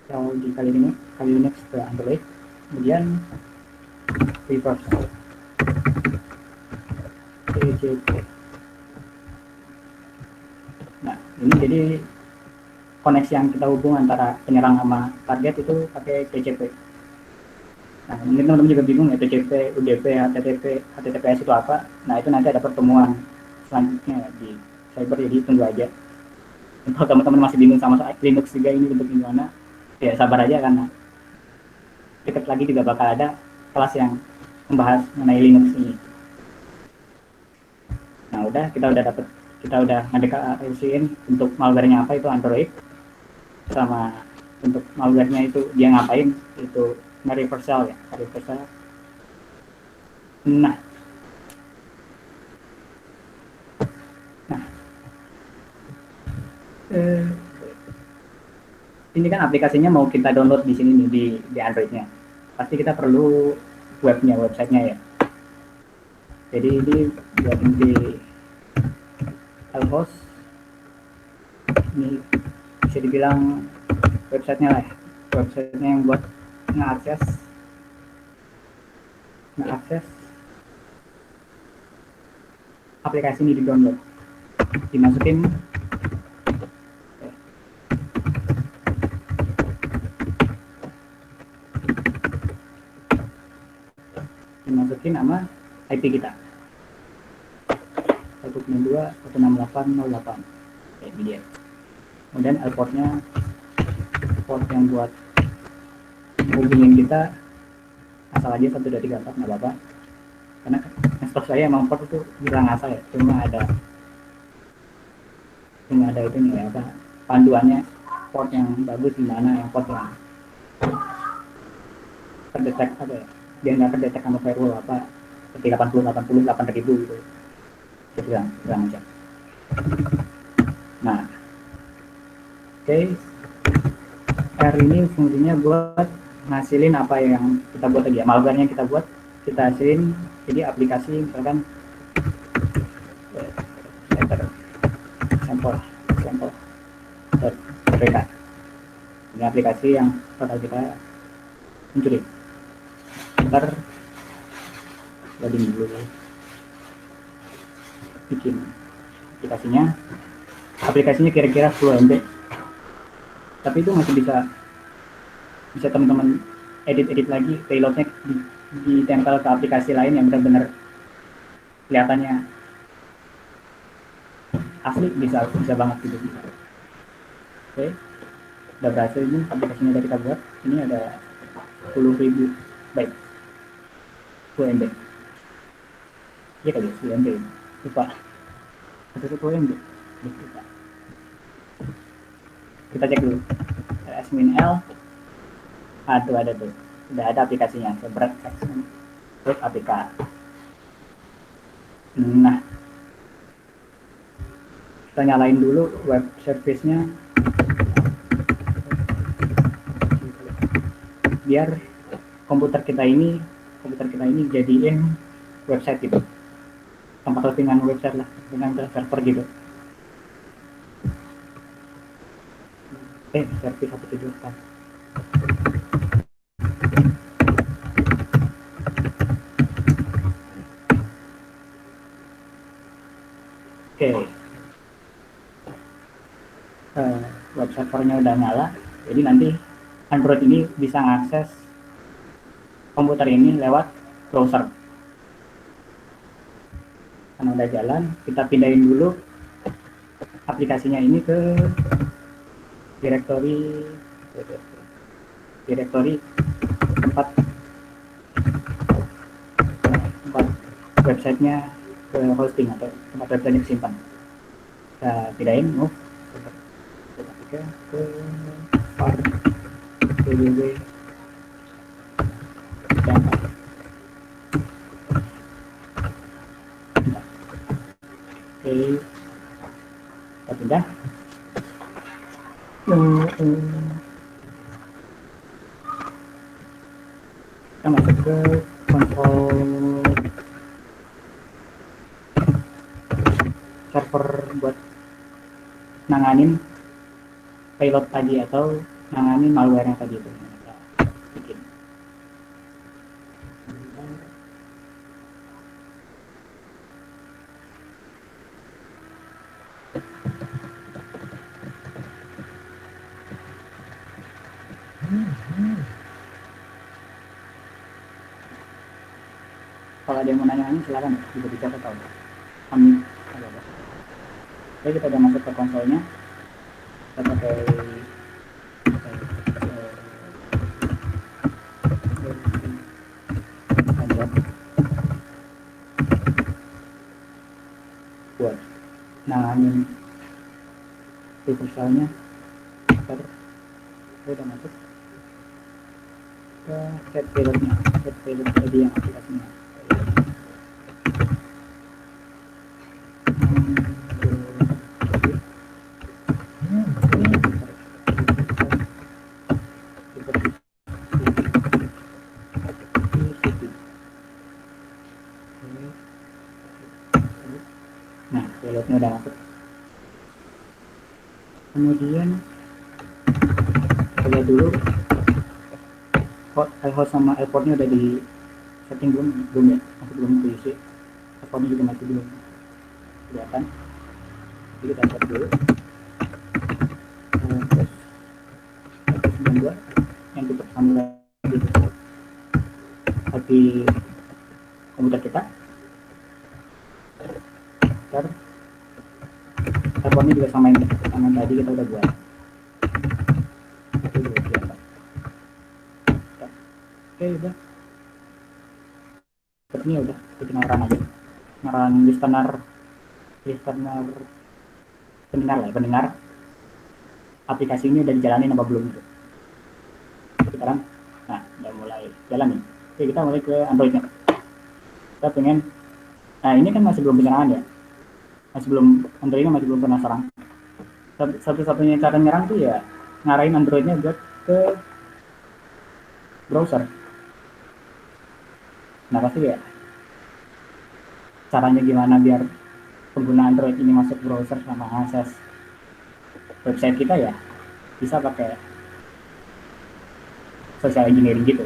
shell di Kali Linux ke Android, kemudian reverse TCP. Nah, ini jadi koneksi yang kita hubung antara penyerang sama target itu pakai TCP. Nah, mungkin teman-teman juga bingung ya, TCP, UDP, HTTPS itu apa. Nah, itu nanti ada pertemuan selanjutnya di cyber, jadi tunggu aja. Kalau teman-teman masih bingung sama Linux juga ini bentuknya gimana, ya sabar aja, karena dekat lagi juga bakal ada kelas yang membahas mengenai Linux ini. Nah, kita udah dapat kita udah ngedeklarasiin untuk malwarenya apa itu Android, sama untuk malwarenya itu dia ngapain itu nge-reversal ya, reversal. Nah, ini kan aplikasinya mau kita download di sini nih di Androidnya, pasti kita perlu websitenya ya. Jadi ini buat di Lhost, ini bisa dibilang websitenya lah, websitenya yang buat ngeakses aplikasi ini, di download, dimasukin nama IP kita 192.168.0.8 kayak dia. Kemudian portnya, port yang buat hubungin kita asal aja 1 2 3 4, nggak apa-apa, karena stok saya emang port itu bilang asal ya, cuma ada itu nih apa, panduannya port yang bagus gimana, yang port yang terdetek apa ya, dia nggak terdetek sama firewall apa, seperti 80 gitu, itu bilang aja. Nah, oke. R ini fungsinya buat ngasilin apa yang kita buat tadi ya, malwarenya kita buat, kita hasilin jadi aplikasi, misalkan sampel.pk, ini aplikasi yang bakal kita munculin. Ntar loading dulu, bikin aplikasinya kira-kira 10 MB, tapi itu masih bisa teman-teman edit lagi, payloadnya ditempel ke aplikasi lain yang benar-benar kelihatannya asli, bisa banget gitu. Oke, udah berhasil ini aplikasinya udah kita buat. Ini ada 10.000 byte, 10 MB. Iya kali 10 MB, lupa. Ada 10 MB. Kita cek dulu. L, ada tuh, udah ada aplikasinya, seberat terus aplikasi. Nah, kita nyalain dulu web service-nya biar komputer kita ini jadiin website gitu, tempat hostingan website lah, dengan server gitu. Service 174. Oke, web servernya udah nyala, jadi nanti Android ini bisa mengakses komputer ini lewat browser. Karena udah jalan, kita pindahin dulu aplikasinya ini ke direktori tempat websitenya ke hosting atau tempat websitenya disimpan. Kita pindahin move ke www. Oke, kita pindah. Kita masuk ke konsol server buat nanganin payload tadi atau nanganin malware yang tadi itu kita bikin. Kalau ada yang mau nanya-nanya silakan, bisa dicatat atau kami. Oke, kita udah masuk ke konsolnya. Kita pakai buat nanganin reversalnya. Udah masuk ke set payload tadi yang aplikasinya. Nah, payloadnya udah masuk. Kemudian kita lihat dulu host sama airportnya udah di setting belum ya, masih belum diisi. Airportnya juga masih belum kelihatan. Jadi kita set dulu. Terus 92 yang kita tambah di komputer kita. Ntar airportnya juga sama yang tadi kita udah buat. Oke, udah. Sepertinya udah, kita run aja. Ngeran listener pendengar aplikasi ini udah dijalanin apa belum gitu. Sekarang, nah udah mulai jalan nih. Oke, kita mulai ke Androidnya. Kita pengen, nah ini kan masih belum penyerangan ya, Androidnya masih belum pernah serang. Satu-satunya cara nyerang tuh ya ngarahin Androidnya buat ke browser. Nah pasti ya caranya gimana biar pengguna Android ini masuk browser sama akses website kita ya bisa pakai social engineering gitu.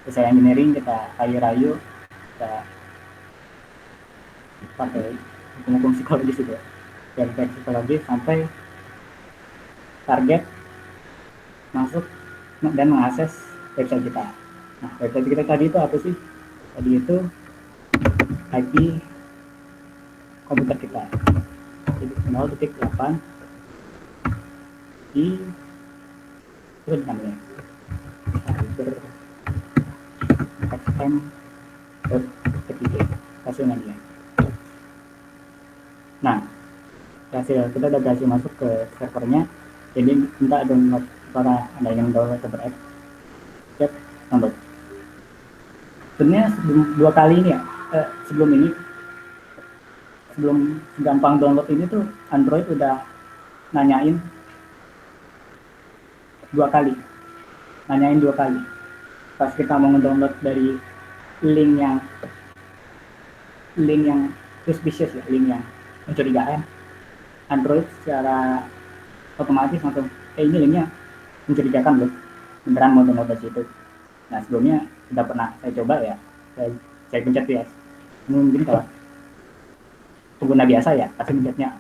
Social engineering kita rayu-rayu, kita pakai hukum psikologis itu, dari psikologis sampai target masuk dan mengakses website kita. Nah, website kita tadi itu apa sih? Tadi itu IP komputer kita. Jadi 0.8 di itu namanya cyber.xm.ketiga hasilnya dia. Nah, kita udah berhasil masuk ke servernya. Jadi minta download para Anda yang download CyberX, cek download. Sebenarnya dua kali ini ya, sebelum gampang download ini tuh Android udah nanyain dua kali. Pas kita mau ngedownload dari link yang suspicious ya, link yang mencurigakan, Android secara otomatis langsung ini linknya mencurigakan loh, beneran mau download dari situ. Nah sebelumnya sudah pernah saya coba ya, saya pencet ya, mungkin kalau pengguna biasa ya pasti pencetnya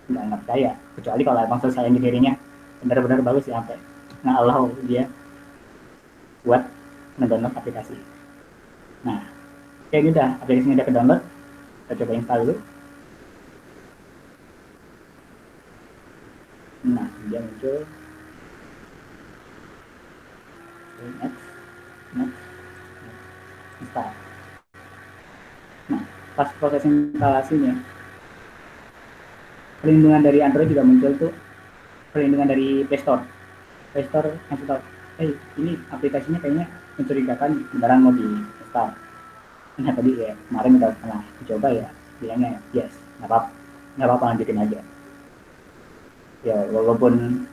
nggak percaya, kecuali kalau emang social engineering-nya benar-benar bagus ya, sampai nge-allow dia buat mendownload aplikasi. Nah oke, ini udah aplikasinya udah ke download, kita coba install dulu. Nah dia muncul next install. Nah pas proses instalasinya perlindungan dari Android juga muncul tuh, perlindungan dari Play Store ngasih tahu, ini aplikasinya kayaknya mencurigakan, beneran mau di install. Nah tadi ya kemarin udah pernah dicoba ya, bilangnya yes, nggak apa-apa lanjutin aja. Ya walaupun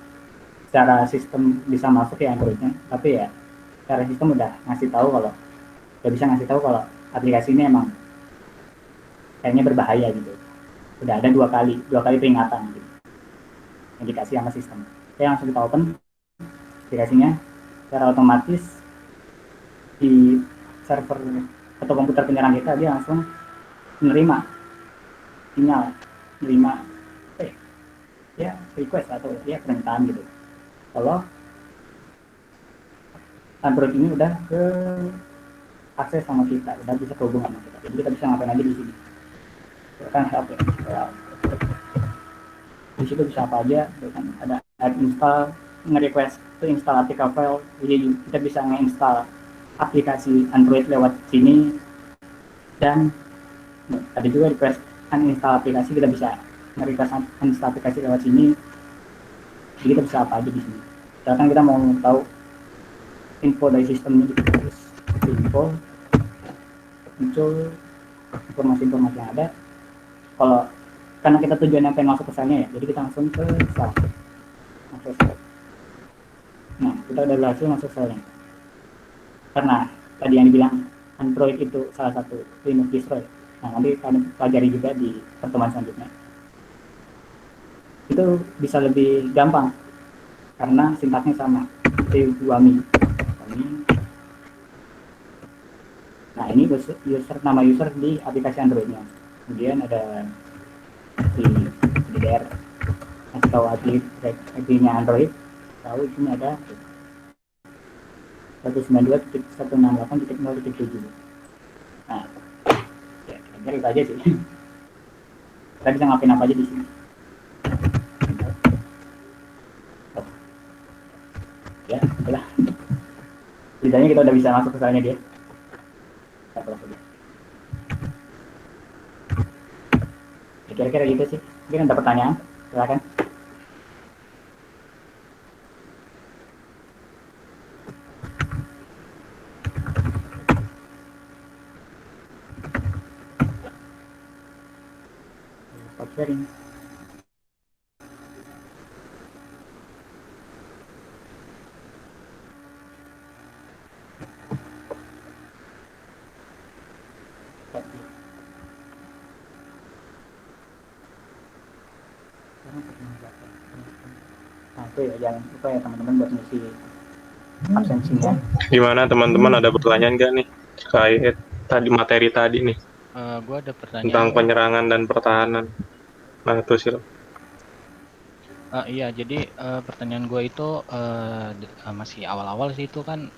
secara sistem bisa masuk ya Androidnya, tapi ya secara sistem udah bisa ngasih tahu kalau aplikasi ini emang kayaknya berbahaya gitu. Udah ada dua kali peringatan gitu yang dikasih sama sistem. Oke, langsung kita open aplikasinya. Secara otomatis di server atau komputer penyerang kita dia langsung menerima sinyal, ya request atau ya permintaan gitu kalau Android ini udah ke akses sama kita, udah bisa kehubungan sama kita, jadi kita bisa ngapain aja di sini. Kan help ya, di situ bisa apa aja, kan ada add install, nge-request to install APK file, jadi kita bisa nge-install aplikasi Android lewat sini, dan ada juga request uninstall aplikasi, kita bisa nge-request aplikasi lewat sini, jadi kita bisa apa aja di sini. Misalkan kita mau tahu info dari sistemnya, gitu, terus info muncul informasi-informasi yang ada. Kalau karena kita tujuannya pengen masuk ke filenya ya, jadi kita langsung ke file, masuk file. Nah, kita udah berhasil masuk filenya. Karena tadi yang dibilang Android itu salah satu Linux distro. Nah, nanti kalian pelajari juga di pertemuan selanjutnya. Itu bisa lebih gampang karena sintaksnya sama seperti WAMI. Nah, ini nama user di aplikasi Androidnya. Kemudian ada di DDR kasih tahu IP-nya Android, tahu di sini ada 192.168.0.7. Nah, ya kira-kira itu aja sih. Kita bisa ngapain apa aja di sini. Ya, itulah. Setidaknya kita udah bisa masuk ke salahnya dia. Kita close aja. Ya, kira-kira gitu sih. Mungkin ada pertanyaan, silakan. Stop sharing. Nah, itu ya, jangan lupa ya teman-teman buat ngisi absensinya. Gimana teman-teman, ada pertanyaan nggak nih terkait tadi materi tadi nih Gue ada pertanyaan. tentang penyerangan dan pertahanan? Nah, itu sih. Iya, jadi pertanyaan gue itu masih awal-awal sih, itu kan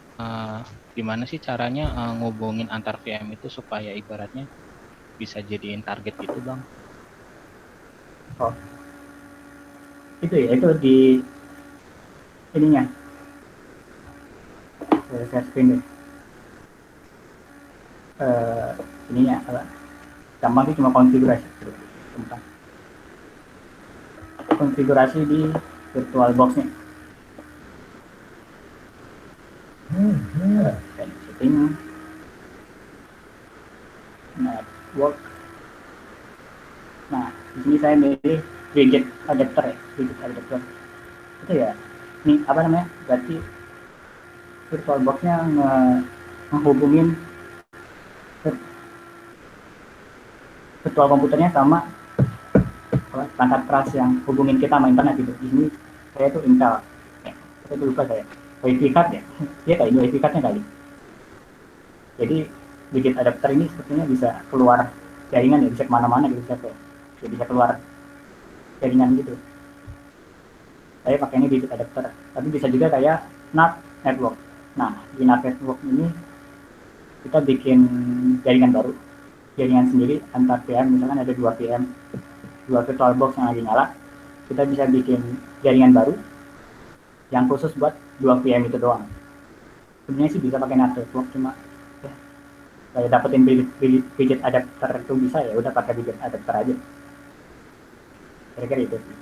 gimana sih caranya ngubungin antar VM itu supaya ibaratnya bisa jadiin target gitu, Bang? Oh, itu ya, itu di ininya. Saya screen deh. Ininya apa? Gampang sih, cuma konfigurasi. Konfigurasi di VirtualBox-nya. Setting, network. Nah, di sini saya milih widget adapter ya, widget adapter. Itu ya, ini apa namanya? Berarti VirtualBox-nya menghubungin virtual komputernya sama perangkat keras yang hubungin kita sama internet gitu. Di sini saya tuh Intel, ya, saya tuh lupa saya WiFi card ya, dia kayak WiFi cardnya kali. Jadi widget adapter ini sepertinya bisa keluar jaringan ya, bisa kemana-mana gitu, bisa keluar jaringan gitu. Saya pakainya widget adapter, tapi bisa juga kayak NAT network. Nah, di NAT network ini kita bikin jaringan baru, jaringan sendiri antar VM. Misalkan ada 2 VM, 2 VirtualBox yang lagi nyala, kita bisa bikin jaringan baru yang khusus buat 2 VM itu doang. Sebenarnya sih bisa pakai NAT network, cuma ya, saya dapetin widget adapter itu bisa, ya udah pakai widget adapter aja. Kira-kira itu sih.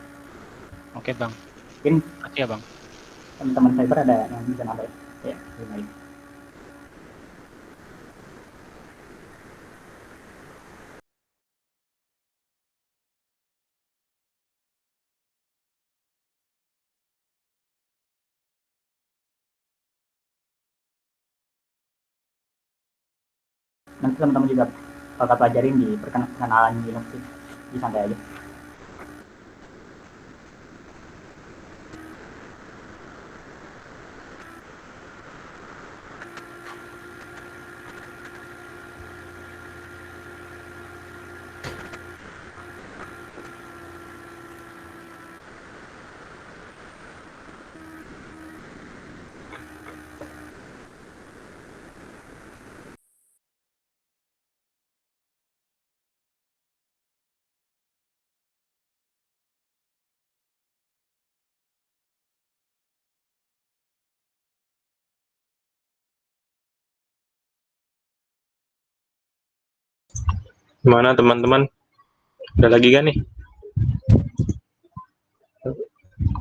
Oke, Bang. Mungkin Makasih ya, Bang. teman-teman cyber ada yang bisa nambah ya? Baik. Nanti teman-teman juga bakal pelajarin di perkenalan Linux sih, di santai aja. Gimana teman-teman? Ada lagi kan nih?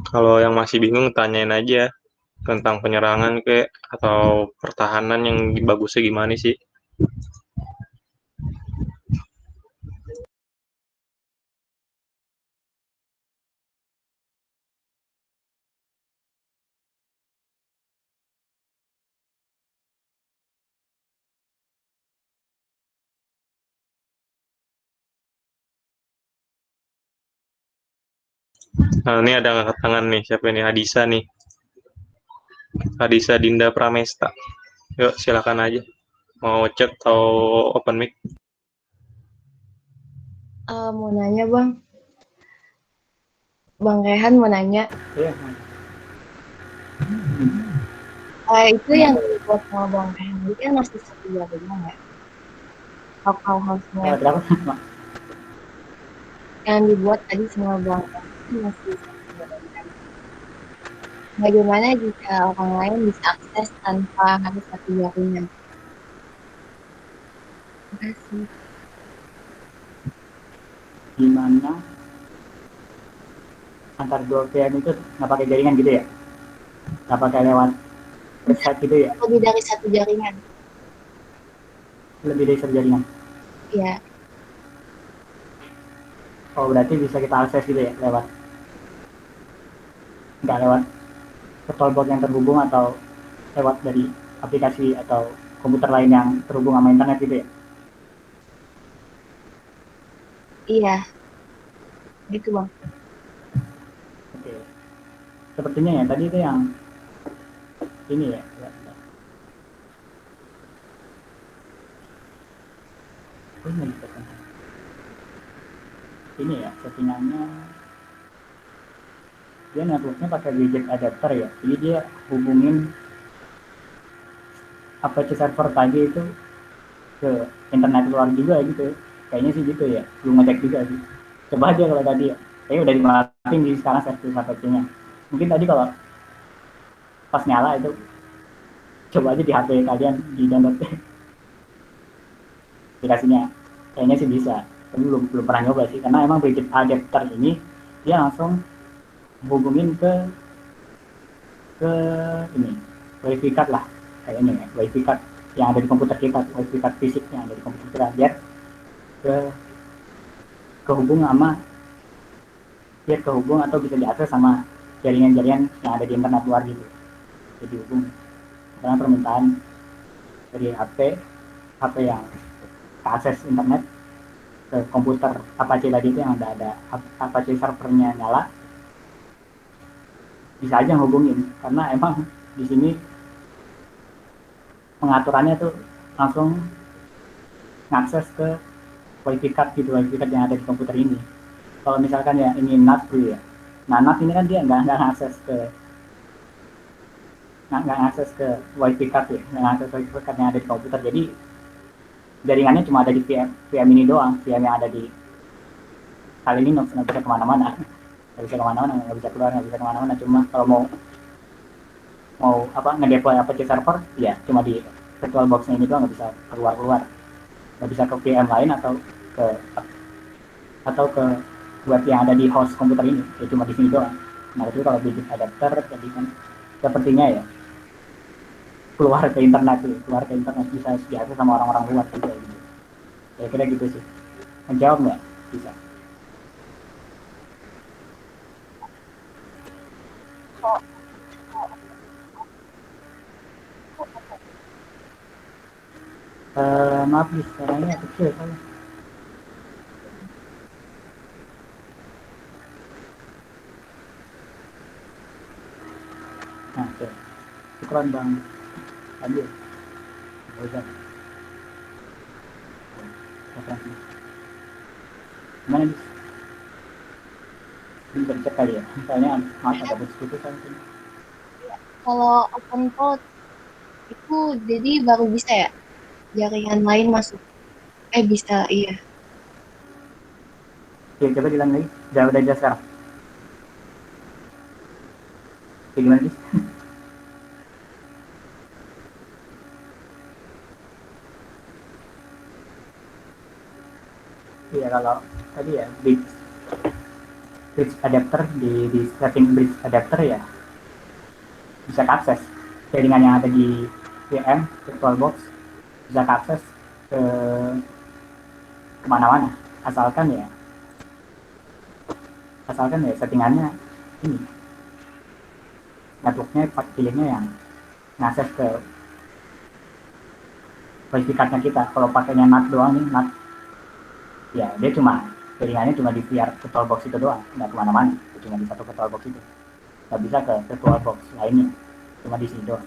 Kalau yang masih bingung tanyain aja tentang penyerangan kayak atau pertahanan yang bagusnya gimana sih. Nah, ini ada angkat tangan nih, siapa ini? Adisa nih. Adisa Dinda Pramesta. Yuk, silakan aja. Mau chat atau open mic? Mau nanya Bang, Bang Rehan mau nanya, Iya, itu yang dibuat sama Bang Rehan ini kan masih satu jaringan ya? House-nya berapa? yang dibuat tadi sama Bang Rehan itu masih satu jaringan. Bagaimana jika orang lain bisa akses tanpa harus satu jaringan? Terima kasih. Gimana antar dua VM itu nggak pakai jaringan gitu ya? Nggak pakai lewat website gitu ya? Lebih dari satu jaringan? Lebih dari satu jaringan. Iya. Oh, berarti bisa kita akses gitu ya lewat, nggak lewat virtualbox yang terhubung atau lewat dari aplikasi atau komputer lain yang terhubung sama internet gitu ya? Iya. Gitu Bang. Oke. Sepertinya ya tadi itu yang ini ya. Ini ya settingannya, dia networknya pakai widget adapter ya, jadi dia hubungin Apache server tadi itu ke internet luar juga gitu, kayaknya sih gitu ya, belum ngecek juga sih. Coba aja kalau tadi ya, kayaknya udah dimatiin di sekarang servis Apache-nya. Mungkin tadi kalau pas nyala itu coba aja di HP kalian di download aplikasinya, kayaknya sih bisa, tapi belum pernah nyoba sih, karena emang widget adapter ini dia langsung hubungin ke ini wifi card lah kayaknya ya, wifi card yang ada di komputer kita, wifi card fisik yang ada di komputer kita, biar kehubung sama biar kehubung atau bisa diakses sama jaringan-jaringan yang ada di internet luar gitu, jadi hubung dengan permintaan dari HP yang akses internet ke komputer Apache tadi itu yang ada Apache servernya nyala, bisa aja ngehubungin, karena emang di sini pengaturannya tuh langsung ngakses ke wifi card gitu, wifi card yang ada di komputer ini. Kalau misalkan ya ini NAT dulu ya, nah NAT ini kan dia nggak ngakses ke wifi card ya, nggak ngakses wifi card yang ada di komputer, jadi jaringannya cuma ada di VM ini doang, VM yang ada di Kali Linux, nggak bisa kemana-mana, nggak bisa keluar, nggak bisa kemana-mana. Cuma kalau mau ngedeploy Apache server ya cuma di virtualbox-nya ini doang, nggak bisa keluar, nggak bisa ke VM lain atau ke buat yang ada di host komputer ini, ya cuma di sini doang. Nah itu kalau widget adapter jadi kan sepertinya ya keluar ke internet, bisa diakses sama orang-orang luar juga gitu. Kira-kira gitu sih. Menjawab nggak? Bisa. Maaf di suaranya kecil soalnya. Nah, oke. Syukran Bang Adil. Bosan. Referensi. Gimana bis? Ini bisa dicek kali ya. Soalnya maaf agak putus-putus kan. Kalau open code itu jadi baru bisa ya? Jaringan lain masuk? Bisa, iya. Oke, coba bilang lagi. Udah jelas sekarang. Oke, gimana bis? Iya, kalau tadi ya bridge adapter di setting bridge adapter ya bisa akses jaringan yang ada di VM VirtualBox, bisa akses ke kemana-mana asalkan ya settingannya ini networknya pilihnya yang ngakses ke wifi cardnya kita. Kalau pakainya NAT doang nih, NAT ya dia jaringannya cuma di VirtualBox itu doang, nggak kemana-mana, cuma di satu VirtualBox itu, nggak bisa ke VirtualBox lainnya, cuma di sini doang.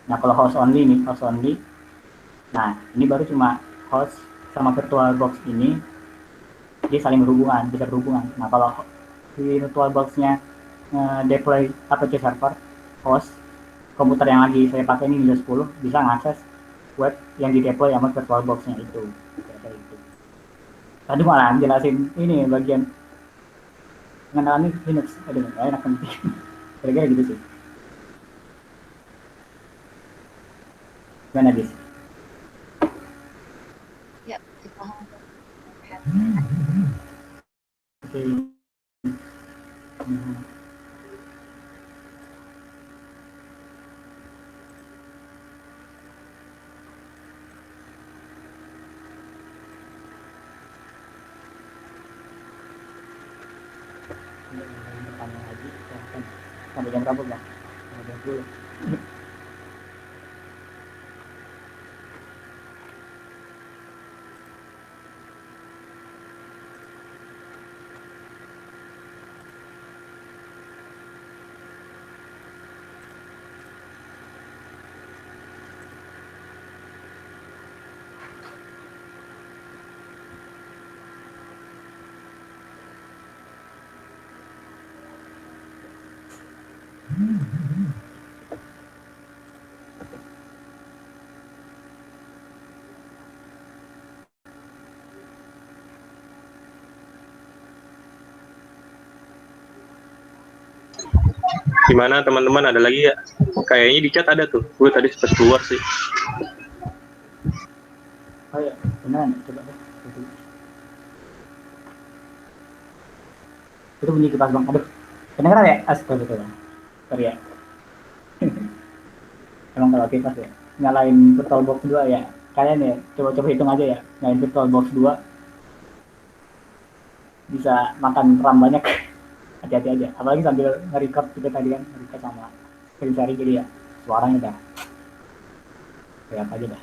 Nah kalau host only, nah ini baru cuma host sama VirtualBox ini dia saling bisa berhubungan. Nah kalau di VirtualBox-nya deploy APK server, host komputer yang lagi saya pakai ini Windows 10 bisa ngakses web yang di deploy sama VirtualBox-nya itu. Tadi malah jelasin ini bagian mengenalami Linux, aduh enak kan. Kira-kira gitu sih. Gimana Dis? Ya, dipaham. Oke. Bertanya lagi, sampai jam berapa bang? Jam 10. Gimana teman-teman, ada lagi ya? Kayaknya di chat ada tuh. Gue tadi sempat keluar sih. Oh ya, beneran, coba deh. Itu bunyi kipas bang, aduh, kedengeran ya? Astaga, sorry ya. Emang kalau kipas ya, nyalain VirtualBox 2 ya, kalian ya, coba hitung aja ya, nyalain VirtualBox 2 bisa makan RAM banyak. Hati-hati aja, apalagi sambil nge-record kita tadi kan, nge-record sama seri-seri jadi ya, suaranya udah kayak apa aja dah.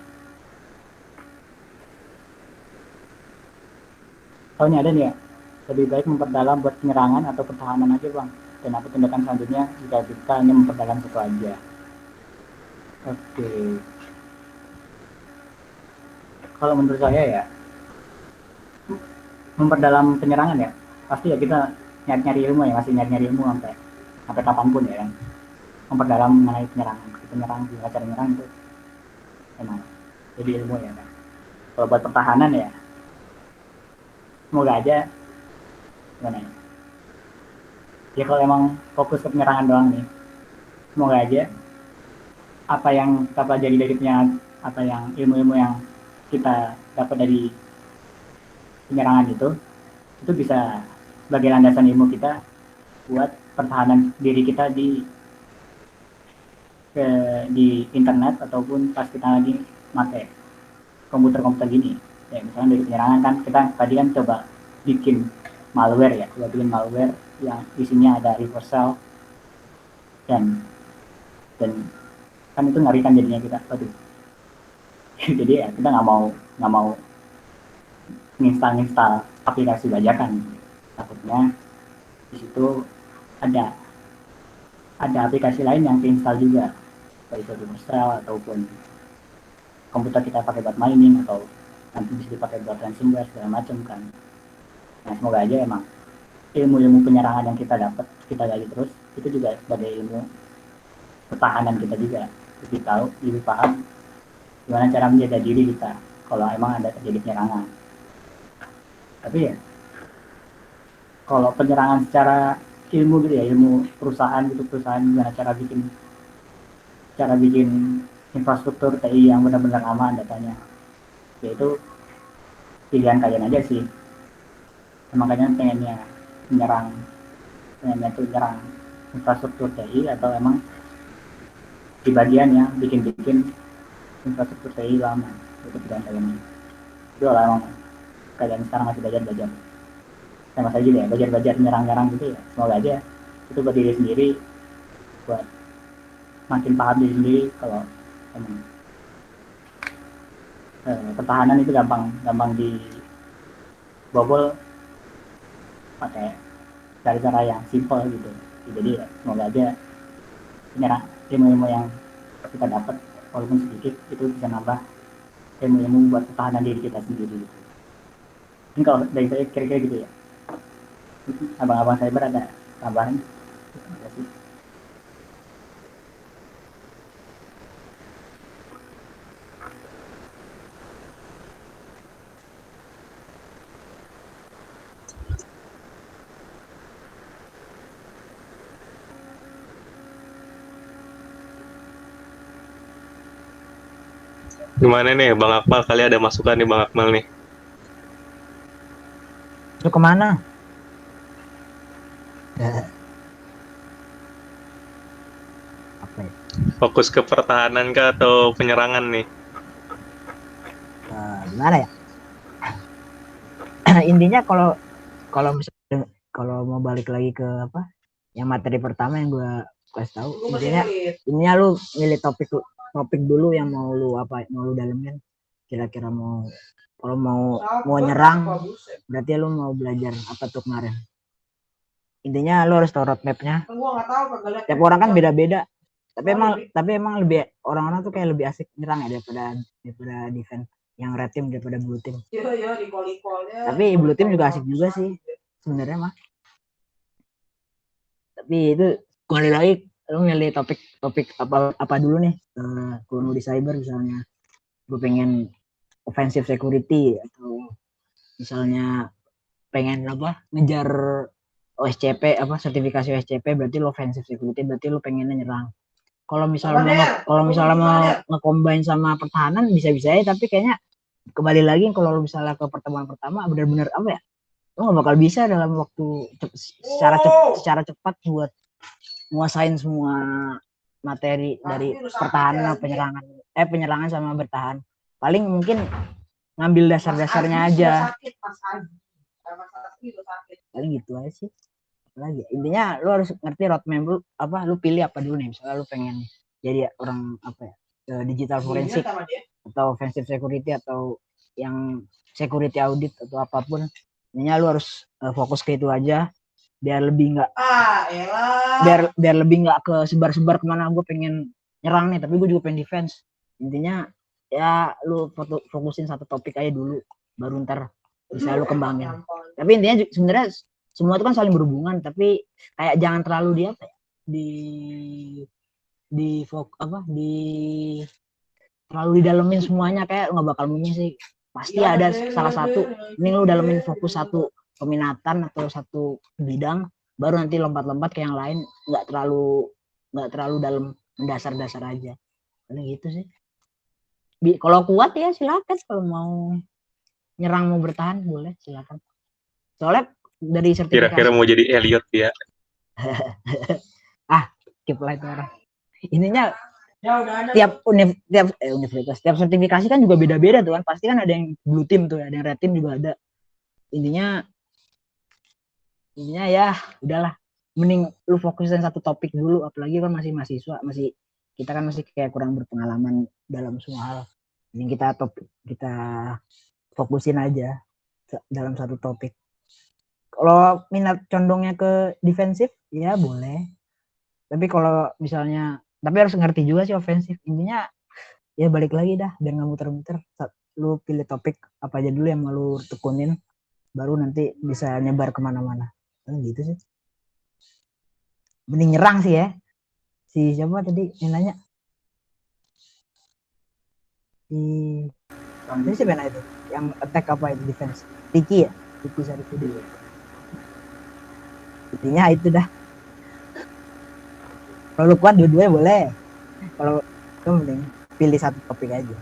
Oh ini ada nih ya, lebih baik memperdalam buat penyerangan atau pertahanan aja bang, dan apa tindakan selanjutnya jika kita hanya memperdalam satu aja. Oke. Kalau menurut saya ya, memperdalam penyerangan ya, pasti ya kita nyari ilmu ya, masih nyari ilmu sampai kapanpun ya kan. Memperdalam mengenai penyerang gimana cara menyerang itu emang jadi ilmu ya kan. Kalau buat pertahanan ya, semoga aja gimana ya. Ya kalau emang fokus ke penyerangan doang nih, semoga aja apa yang kita pelajari dari apa yang ilmu-ilmu yang kita dapat dari penyerangan itu bisa sebagai landasan ilmu kita buat pertahanan diri kita di internet ataupun pas kita lagi pakai komputer gini ya. Misalnya dari penyerangan kan kita tadi kan coba bikin malware yang isinya ada reversal dan kan itu ngerikan jadinya kita, waduh. Jadi ya kita nggak mau nginstal aplikasi bajakan, takutnya di situ ada aplikasi lain yang diinstal juga, baik itu reversal ataupun komputer kita pakai buat mining atau nanti bisa dipakai buat ransomware segala macam kan. Nah semoga aja emang ilmu penyerangan yang kita dapat kita gali terus itu juga sebagai ilmu pertahanan kita juga, lebih tahu, lebih paham gimana cara menjaga diri kita kalau emang ada terjadi penyerangan. Tapi ya kalau penyerangan secara ilmu gitu ya, ilmu perusahaan gimana cara bikin infrastruktur TI yang benar-benar aman datanya, yaitu pilihan kalian aja sih. makanya pengennya tuh nyerang infrastruktur TI, atau emang di bagian yang bikin infrastruktur TI lama itu tidak kalian itu lah emang kalian sekarang masih belajar sama saja ya, belajar nyerang gitu ya. Semoga aja itu buat diri sendiri, buat makin paham diri sendiri kalau emang pertahanan itu gampang dibobol pakai cara yang simpel gitu. Jadi ya, semoga aja ilmu yang kita dapat walaupun sedikit itu bisa nambah ilmu buat pertahanan diri kita sendiri gitu. Ini kalau dari saya kira-kira gitu ya. Abang-abang cyber ada tambahan? Terima kasih. Gimana nih Bang Akmal, kali ada masukan nih Bang Akmal nih? Lu kemana? Apa ya? Fokus ke pertahanan kah atau penyerangan nih? Gimana ya? Intinya kalau misalnya mau balik lagi ke apa? Yang materi pertama yang gue kasih tahu, intinya lu milih topik dulu yang mau lu dalemin. Kira-kira kalau mau nyerang, berarti lu mau belajar apa tuh kemarin? Intinya lu harus tahu roadmap-nya. Tiap orang kan beda-beda. Tapi emang lebih orang-orang tuh kayak lebih asik nyerang ya daripada defense. Yang red team daripada blue team. Tapi blue team juga asik juga sih sebenarnya mah. Tapi itu kembali lagi lu milih topik apa dulu nih. Kalau di cyber misalnya gue pengen offensive security, atau misalnya pengen ngejar OSCP sertifikasi OSCP, berarti lu offensive security, berarti lu pengennya nyerang. Kalau misalnya mau nge-combine sama pertahanan bisa-bisa aja, tapi kayaknya kembali lagi kalau lu misalnya ke pertemuan pertama benar-benar apa ya, lu nggak bakal bisa dalam waktu secara cepat buat nguasain semua materi dari pertahanan, penyerangan sama bertahan. Paling mungkin ngambil dasar-dasarnya aja. Paling gitu aja sih. Lagi intinya lu harus ngerti roadmap lu lu pilih apa dulu nih. Misalnya lu pengen jadi orang digital forensik atau offensive security atau yang security audit atau apapun, intinya lu harus fokus ke itu aja biar lebih nggak ke sebar-sebar kemana. Gue pengen nyerang nih tapi gue juga pengen defense. Intinya ya lu fokusin satu topik aja dulu, baru ntar bisa lu kembangin. Tapi intinya sebenarnya semua itu kan saling berhubungan, tapi kayak jangan terlalu terlalu didalemin semuanya, kayak nggak bakal munya sih. Pasti ada salah satu, ini lu dalemin fokus satu peminatan atau satu bidang, baru nanti lompat-lompat ke yang lain, nggak terlalu dalam mendasar-dasar aja. Karena gitu sih. Kalau kuat ya silakan, kalau mau nyerang mau bertahan boleh silakan. Soalnya dari sertifikasi. Kira-kira mau jadi Elliot ya? Keep light orang. Ininya tiap universitas, tiap sertifikasi kan juga beda-beda tuh kan. Pasti kan ada yang blue team tuh, ada yang red team juga ada. Intinya ya udahlah, mending lu fokusin satu topik dulu, apalagi kan masih mahasiswa, kita kan masih kayak kurang berpengalaman dalam semua hal. Ini kita fokusin aja dalam satu topik. Kalau minat condongnya ke defensif ya boleh, tapi kalau misalnya harus ngerti juga sih ofensif. Intinya ya balik lagi dah, biar nggak muter-muter. Lu pilih topik apa aja dulu yang mau lu tekunin, baru nanti bisa nyebar kemana-mana. Gitu sih. Mending nyerang sih ya. Si siapa tadi yang nanya? Ini siapa itu? Yang attack apa itu defense? Ricky ya? Ricky Sarifudi. Intinya itu dah. Kalau lu kuat dua-duanya boleh. Kalau lu mending pilih satu topik aja.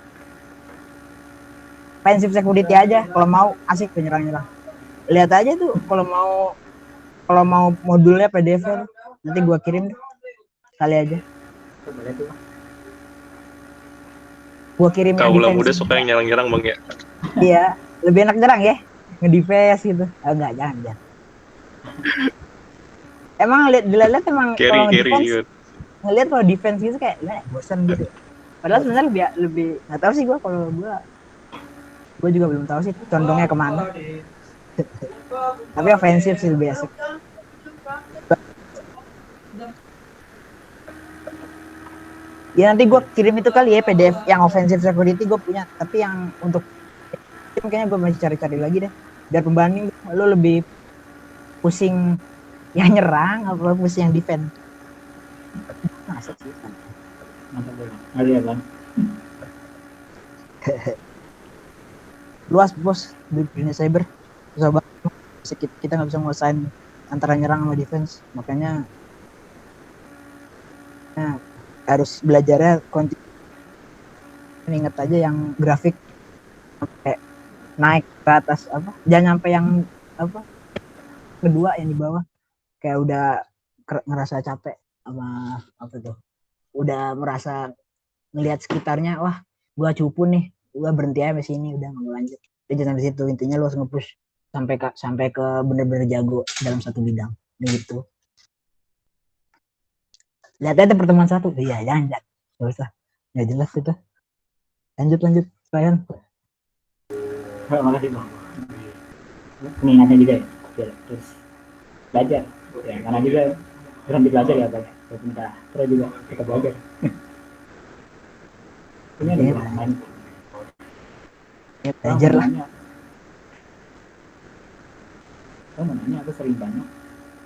Offensive security aja. Kalau mau asik penyerang-nyerang. lihat aja tuh kalau mau modulnya PDF nanti gua kirim kali aja. Boleh tuh. Gua kirim yang Kaulah muda defensive. suka yang nyerang-nyerang Bang ya. Iya, lebih enak nyerang ya, ngedefense gitu. Enggak, jangan. Emang dilihat emang kalau Carry ngedefense, gitu. ngelihat kalau defense gitu kayak bosan gitu. Padahal sebenarnya lebih nggak tahu sih gue juga belum tahu sih condongnya kemana. Tapi ofensif sih lebih asik. Ya nanti gue kirim itu kali ya PDF yang offensive security gue punya, tapi yang untuk kayaknya gue masih cari-cari lagi deh biar pembanding lo lebih pusing yang nyerang apa pusing yang defense. Asik sih. Mantap banget. Ada ya bang. Luas bos di dunia cyber, susah banget. Kita nggak bisa nguasain antara nyerang sama defense, makanya harus belajarnya konten. Ingat aja yang grafik sampai naik ke atas apa, jangan sampai yang apa kedua yang di bawah kayak udah ngerasa capek sama apa tuh, udah merasa ngelihat sekitarnya, wah gua cupu nih, gua berhenti aja sampai sini, udah nggak mau lanjut. Jadi jangan sampai situ, intinya lu harus nge-push sampai ke bener-bener jago dalam satu bidang gitu. Lihat aja pertemuan satu, iya jangan nggak usah, nggak jelas itu. Lanjut Ryan. Makasih bang. Pengingatnya juga ya. Terus belajar. Ya karena juga berhenti belajar ya bang. Pemerintah terus juga kita belajar. Ini ada yang main. Ya, belajar lah. Saya mau nanya, aku sering banyak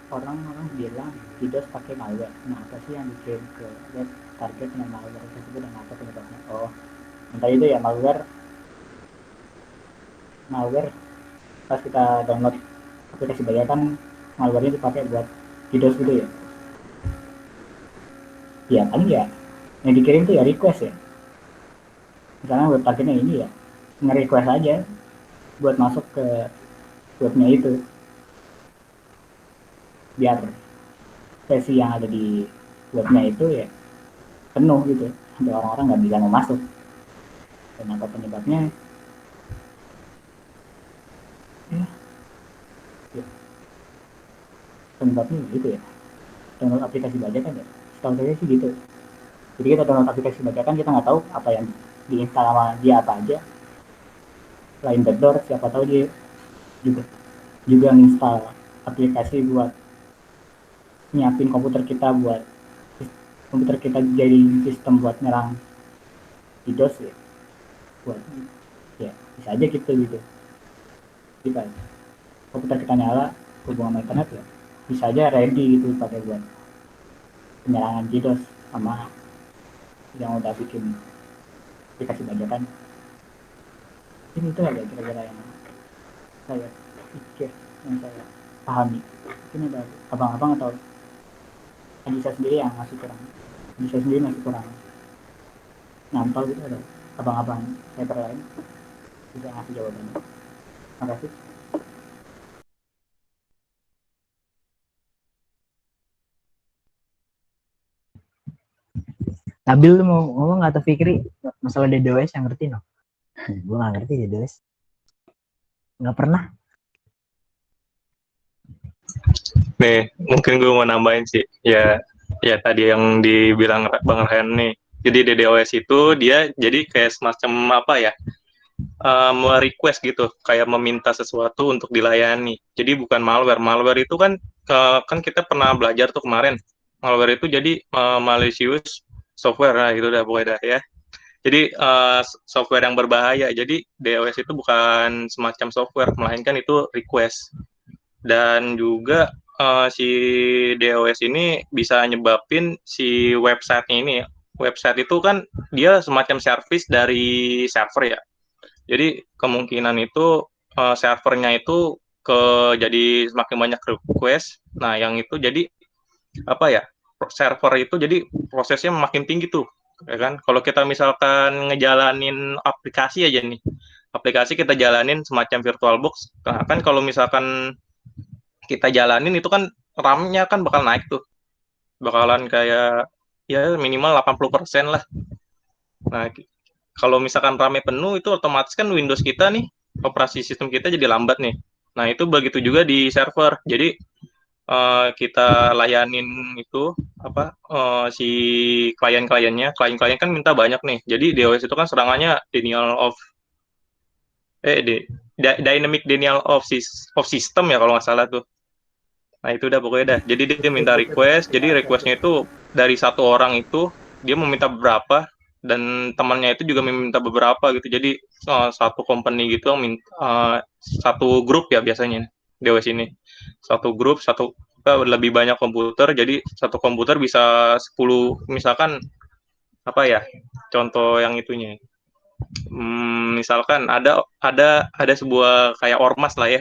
orang-orang bilang DDoS pakai malware. Nah, apa sih yang dikirim ke web target dengan malware tersebut dan apa penyebabnya? Oh, entah itu ya malware pas kita download aplikasi bayar kan malwarenya dipakai buat DDoS gitu ya. Ya paling ya yang dikirim tuh ya request ya. Misalnya web targetnya ini ya, nge-request aja buat masuk ke webnya itu. Biar sesi yang ada di webnya itu ya penuh gitu, sampai orang-orang nggak bisa mau masuk. Dan apa penyebabnya? Ya. Penyebabnya gitu ya. Download aplikasi bajakan ya. Setahu saya sih gitu. Jadi kita download aplikasi bajakan, kita nggak tahu apa yang diinstal sama dia apa aja. Lain backdoor, siapa tahu dia juga install aplikasi buat nyiapin komputer kita jadi sistem buat nyerang DDoS ya, buat ya bisa aja gitu kita komputer kita nyala hubungan sama internet ya bisa aja ready gitu pakai buat penyerangan DDoS sama yang udah bikin aplikasi bajakan. Ini itu aja kira-kira yang saya pikir, yang saya pahami. Ini ada abang-abang atau Adisa sendiri yang masih kurang nyantol gitu, ada abang-abang cyber lain bisa ngasih jawabannya. Terima kasih. Nabil lu mau ngomong atau Fikri masalah DDoS yang ngerti no? Gue nggak ngerti DDoS, nggak pernah. Nih, mungkin gue mau nambahin sih. Ya tadi yang dibilang Bang Ryan nih. Jadi DDoS itu dia jadi kayak semacam apa ya? Request gitu, kayak meminta sesuatu untuk dilayani. Jadi bukan malware. Malware itu kan kan kita pernah belajar tuh kemarin. Malware itu jadi malicious software, nah itu udah pokoknya dah ya. Jadi software yang berbahaya. Jadi DDoS itu bukan semacam software, melainkan itu request. Dan juga si DOS ini bisa nyebabin si website ini. Website itu kan dia semacam service dari server ya. Jadi kemungkinan itu servernya itu jadi semakin banyak request. Nah, yang itu jadi apa ya? Server itu jadi prosesnya makin tinggi tuh, ya kan? Kalau kita misalkan ngejalanin aplikasi aja nih, aplikasi kita jalanin semacam VirtualBox. Nah, kan kalau misalkan kita jalanin itu kan RAM-nya kan bakal naik tuh. Bakalan kayak ya minimal 80% lah. Nah, kalau misalkan RAM-nya penuh itu otomatis kan Windows kita nih, operasi sistem kita jadi lambat nih. Nah, itu begitu juga di server. Jadi kita layanin itu si klien-kliennya. Klien-klien kan minta banyak nih. Jadi DOS itu kan serangannya dynamic denial of system ya kalau nggak salah tuh. Nah itu udah pokoknya dah. Jadi dia minta request. Jadi requestnya itu dari satu orang itu dia meminta beberapa dan temannya itu juga meminta beberapa gitu. Jadi satu company gitu satu grup ya biasanya DOS ini. Satu grup lebih banyak komputer. Jadi satu komputer bisa 10 misalkan apa ya? Contoh yang itunya. Misalkan ada sebuah kayak ormas lah ya,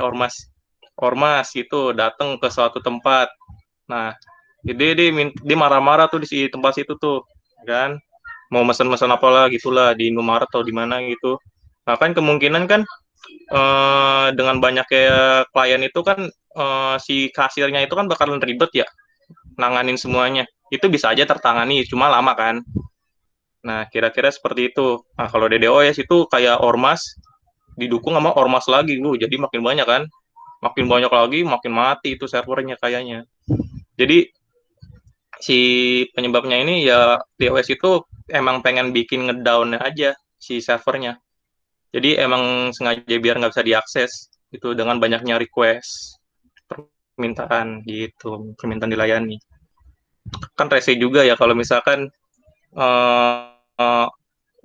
ormas itu datang ke suatu tempat. Nah, dia marah-marah tuh di tempat situ tuh, kan? Mau mesen-mesen apalah gitulah di Indomaret atau di mana gitu. Nah, kan kemungkinan kan dengan banyaknya klien itu kan si kasirnya itu kan bakalan ribet ya nanganin semuanya. Itu bisa aja tertangani, cuma lama kan. Nah, kira-kira seperti itu. Nah, kalau DDoS itu kayak ormas didukung sama ormas lagi, jadi makin banyak kan. Makin banyak lagi, makin mati itu servernya kayaknya. Jadi si penyebabnya ini ya DOS itu emang pengen bikin ngedown aja si servernya. Jadi emang sengaja biar nggak bisa diakses itu dengan banyaknya request permintaan gitu, permintaan dilayani. Kan rese juga ya kalau misalkan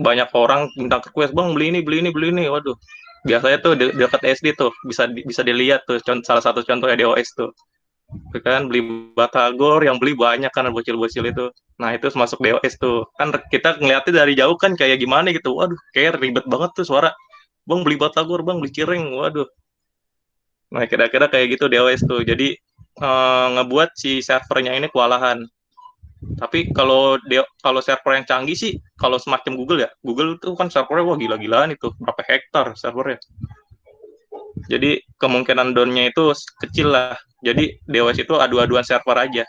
banyak orang minta request, bang beli ini, waduh. Biasanya tuh dekat SD tuh bisa dilihat tuh salah satu contohnya DOS tuh. Kan beli batagor yang beli banyak kan bocil-bocil itu. Nah itu masuk DOS tuh. Kan kita ngeliatnya dari jauh kan kayak gimana gitu. Waduh, kayak ribet banget tuh suara. Bang beli batagor, bang beli cireng, waduh. Nah kira-kira kayak gitu DOS tuh. Jadi ngebuat si servernya ini kewalahan. Tapi kalau server yang canggih sih, kalau semacam Google tuh kan servernya wah gila-gilaan itu, berapa hektar servernya. Jadi kemungkinan down-nya itu kecil lah. Jadi DOS itu adu-aduan server aja.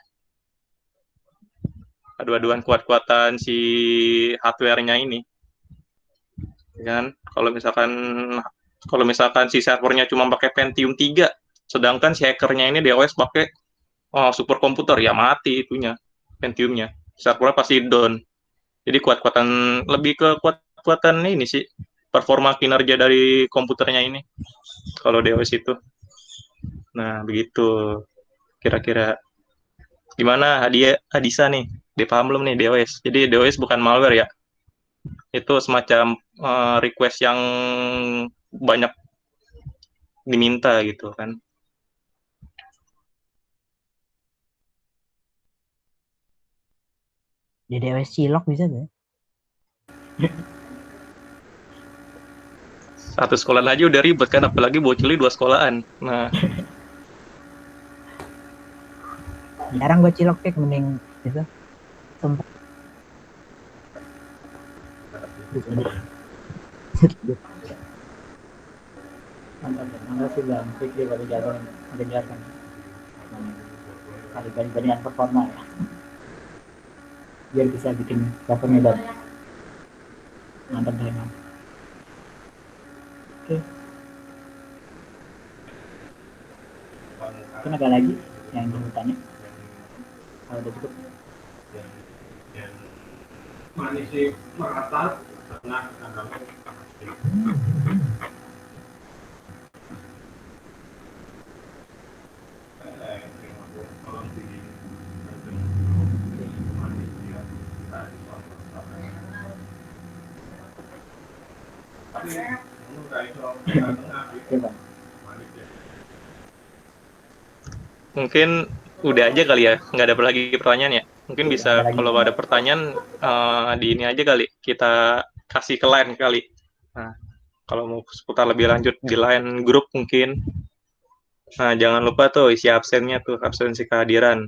Adu-aduan kuat-kuatan si hardware-nya ini. Kan kalau misalkan si servernya cuma pakai Pentium 3, sedangkan si hackernya ini DOS pakai super komputer, ya mati itunya. Pentiumnya, servernya pasti down. Jadi lebih ke kuat-kuatan ini sih, performa kinerja dari komputernya ini kalau DOS itu. Nah begitu kira-kira. Gimana Hadisa nih, dia paham belum nih DOS? Jadi DOS bukan malware ya, itu semacam request yang banyak diminta gitu kan. DDoS cilok bisa gak? Satu sekolah aja udah ribet kan, apalagi bocilnya 2 sekolahan. Nah Jarang gue cilok kayak mending gitu. Sumpah. Mantap sih bang, dia baru jalan mendengarkan kali bandingan performa ya, biar bisa bikin servernya down. Mantap deh emang. Oke. Kan ada lagi yang ingin tanya? Kalau udah cukup. Manisi merata tengah mungkin udah aja kali ya, nggak ada lagi pertanyaan ya. Mungkin bisa kalau ada pertanyaan di ini aja kali, kita kasih ke line kali. Nah, kalau mau seputar lebih lanjut di line grup mungkin. Nah, jangan lupa tuh isi absennya tuh, absensi kehadiran.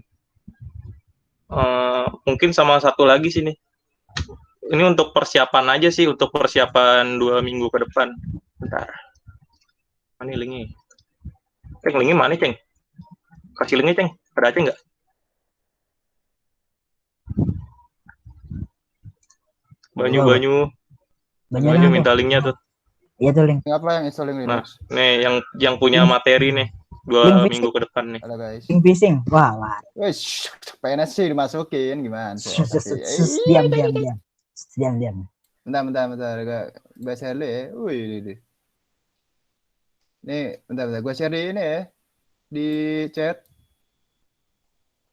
Mungkin sama satu lagi sini. ini untuk persiapan aja sih, untuk persiapan 2 minggu ke depan. Bentar. Mana linknya? Linknya mana, Ceng? Kasih linknya, Ceng. Ada aja nggak? Banyu minta linknya tuh. Iya tuh link. Apa yang installing Nah, Linux? nih yang punya materi nih 2 minggu ke depan nih. Halo guys. Link phishing. Wah. Wes, PNS sih dimasukin gimana? Diam. Bentar. Gue share dulu ya. Wih. Nih, bentar. Gue share di ini ya. Di chat.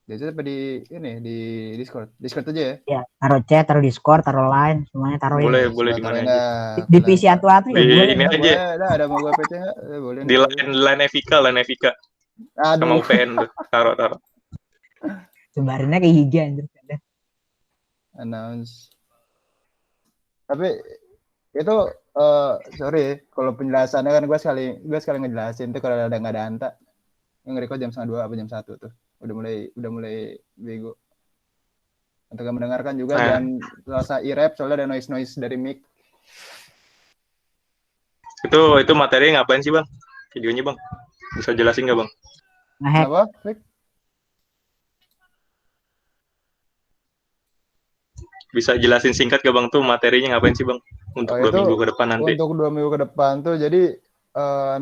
Di chat apa di ini di Discord. Discord aja ya. Ya, taruh chat, taruh Discord, taruh line, semuanya taruh Boleh Sebelah di mana taruhin aja. dah. di PC atu-atu ya Di boleh. ini aja. Boleh, ada mau gue PC nggak? Boleh. Di line Evika. Sama Aduh. UPN tuh. Taruh. Sebarinnya ke IG anjir. Announce. Tapi itu sorry kalau penjelasannya kan gue sekali ngejelasin tuh kalau ada nggak ada anta yang nge-record jam 2:30 apa jam 1 tuh udah mulai bego. Untuk yang mendengarkan juga jangan rasa irep soalnya ada noise dari mic. Itu materi ngapain sih, Bang? Videonya, Bang. Bisa jelasin nggak, Bang? Ngehack. Apa? Rick? Bisa jelasin singkat gak, Bang, tuh materinya ngapain sih, Bang? Untuk 2 minggu ke depan nanti. Untuk 2 minggu ke depan tuh jadi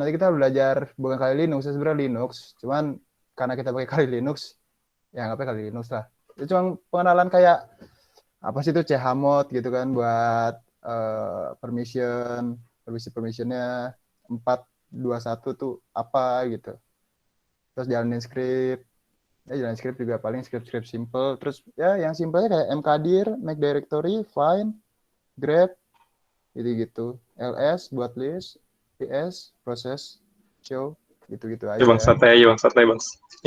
nanti kita belajar bukan kali Linux, sebenarnya Linux. Cuman karena kita pakai kali Linux, ya nggak pakai kali Linux lah. Itu cuma pengenalan kayak apa sih itu chmod gitu kan buat permissionnya 421 tuh apa gitu. Terus jalanin script. Jalanin script juga paling script simple. Terus ya yang simpelnya kayak mkdir, make directory, find, grep, gitu. ls buat list, ps proses, show, gitu aja. Ya, Bang, santai aja, Bang.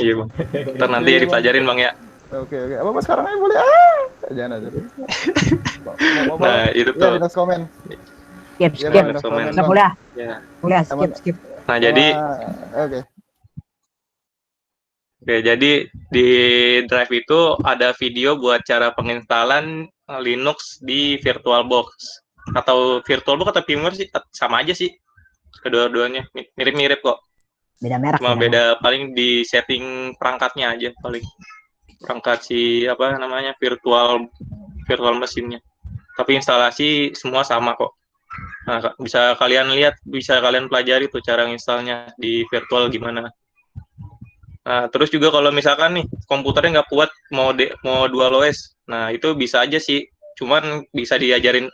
Iya, Bang. Ntar nanti ya dipelajarin, Bang, ya. Oke. Apa sekarang aja boleh? Jangan aja. Nah, itu tuh. Ya, Linux komen. Skip. Bisa kuliah. Ya. Kuliah skip. Nah, jadi Oke, jadi di Drive itu ada video buat cara penginstalan Linux di VirtualBox. Atau VirtualBox atau firmware sih sama aja sih. Kedua-duanya mirip-mirip kok. Beda merek. Cuma beda paling di setting perangkatnya aja paling. Perangkat virtual mesinnya. Tapi instalasi semua sama kok. Nah, bisa kalian pelajari tuh cara installnya di virtual gimana. Nah, terus juga kalau misalkan nih komputernya nggak kuat mau dual OS, nah itu bisa aja sih. Cuman bisa diajarin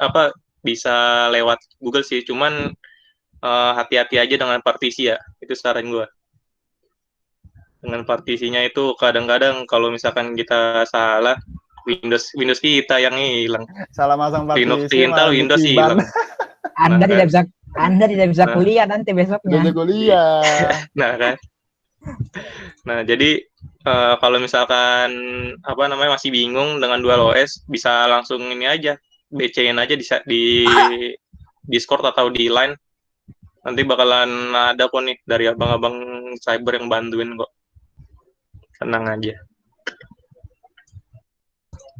bisa lewat Google sih. Cuman hati-hati aja dengan partisi ya. Itu saran gue. Dengan partisinya itu kadang-kadang kalau misalkan kita salah, Windows kita yang hilang. Salah masang partisi. Linux diinstal, Windows hilang. Anda tidak bisa kuliah nanti besoknya. Tidak kuliah. Nah kan. Nah, jadi kalau misalkan masih bingung dengan dual OS, bisa langsung ini aja, BC-in aja di Discord atau di Line. Nanti bakalan ada kok nih dari abang-abang cyber yang bantuin kok. Tenang aja.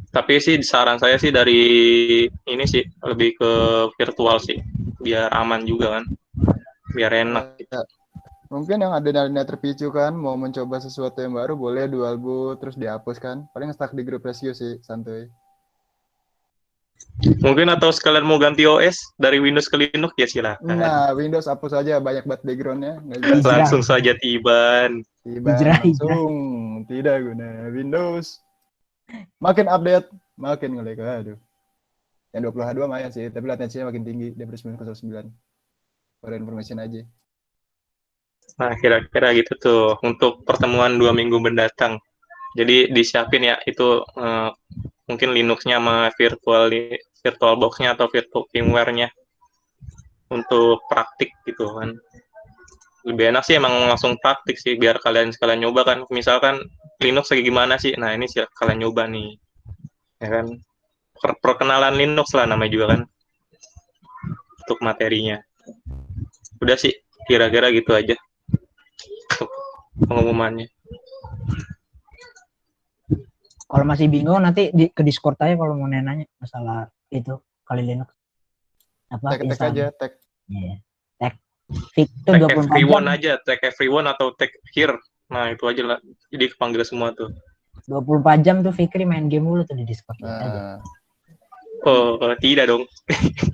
Tapi sih saran saya sih dari ini sih lebih ke virtual sih, biar aman juga kan, biar enak. Mungkin yang adrenalin terpicu kan, mau mencoba sesuatu yang baru, boleh dual boot, terus dihapus kan. Paling stuck di group rescue sih, santuy. Mungkin atau sekalian mau ganti OS dari Windows ke Linux, ya silakan. Nah, Windows hapus aja, banyak banget backgroundnya. Langsung saja Tiban langsung, tidak guna Windows. Makin update, makin ngelag. Aduh. Yang 20H2 lumayan sih, tapi latensinya makin tinggi daripada 909. For information aja. Nah, kira-kira gitu tuh untuk pertemuan 2 minggu mendatang. Jadi disiapin ya itu mungkin Linux-nya sama VirtualBox-nya atau virtual firmware-nya untuk praktik gitu kan. Lebih enak sih emang langsung praktik sih biar kalian sekalian nyoba kan. Misalkan Linux lagi gimana sih? Nah, ini sih kalian nyoba nih. Ya kan? Perkenalan Linux lah namanya juga kan. Untuk materinya. Udah sih kira-kira gitu aja. Pengumumannya. Kalau masih bingung nanti ke Discord aja kalau mau nanya masalah itu kali Linux apa Tag install. aja, tag. Iya. Tag fix itu Tag 24 everyone jam. aja, tag everyone atau tag here. Nah, itu aja lah. Jadi kepanggil semua tuh. 24 jam tuh Fikri main game mulu tuh di Discord aja. Nah, Oh, tidak dong.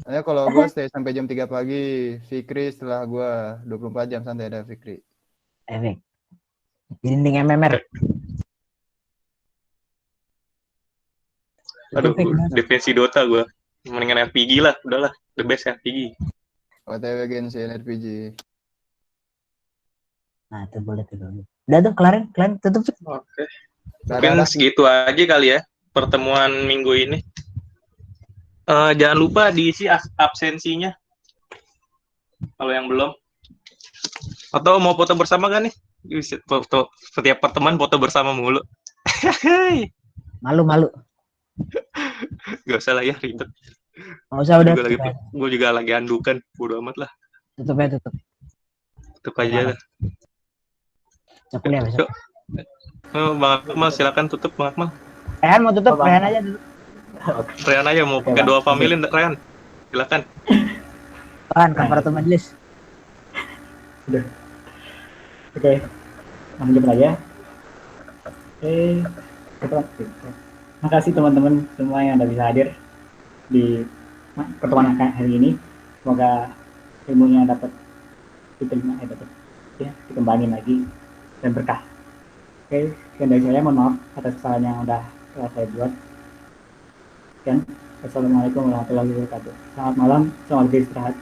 ya kalau gue stay sampai jam 3 pagi, Fikri setelah gue 24 jam santai ada Fikri. Efek. Dinding MMR. Aduh, Itu fake banget. defensi Dota gue. Mendingan RPG lah, udahlah. The best RPG. OTW Genshin RPG. Nah, itu boleh tuh. Udah tuh kelarin, kalian tutup. Oke. Dah, Mungkin dah. segitu aja kali ya pertemuan minggu ini. Jangan lupa diisi absensinya. Kalau yang belum. Atau mau foto bersama kan nih? Foto setiap pertemuan foto bersama mulu. Malu. Gak usah lah ya, ribet. Nggak usah udah. Gue juga lagi andukan, bodo amat lah. Tutup ya, tutup. Tutup aja lah. Cek kuliah besok. Oh, Bang Akmal silakan tutup Bang Akmal. Rehan mau tutup, Rehan aja dulu. Rehan aja mau pakai doa family Rehan. Silakan. Rehan, kafaratul majelis. Udah. Oke. Lanjut aja. Makasih teman-teman semua yang udah bisa hadir di pertemuan hari ini. Semoga ilmunya dapat diterima, dapat ya dikembangin lagi dan berkah. Oke, sekian dari saya, mohon maaf atas kesalahan yang udah saya buat. Sekian, assalamualaikum warahmatullahi wabarakatuh. Selamat malam, selamat beristirahat.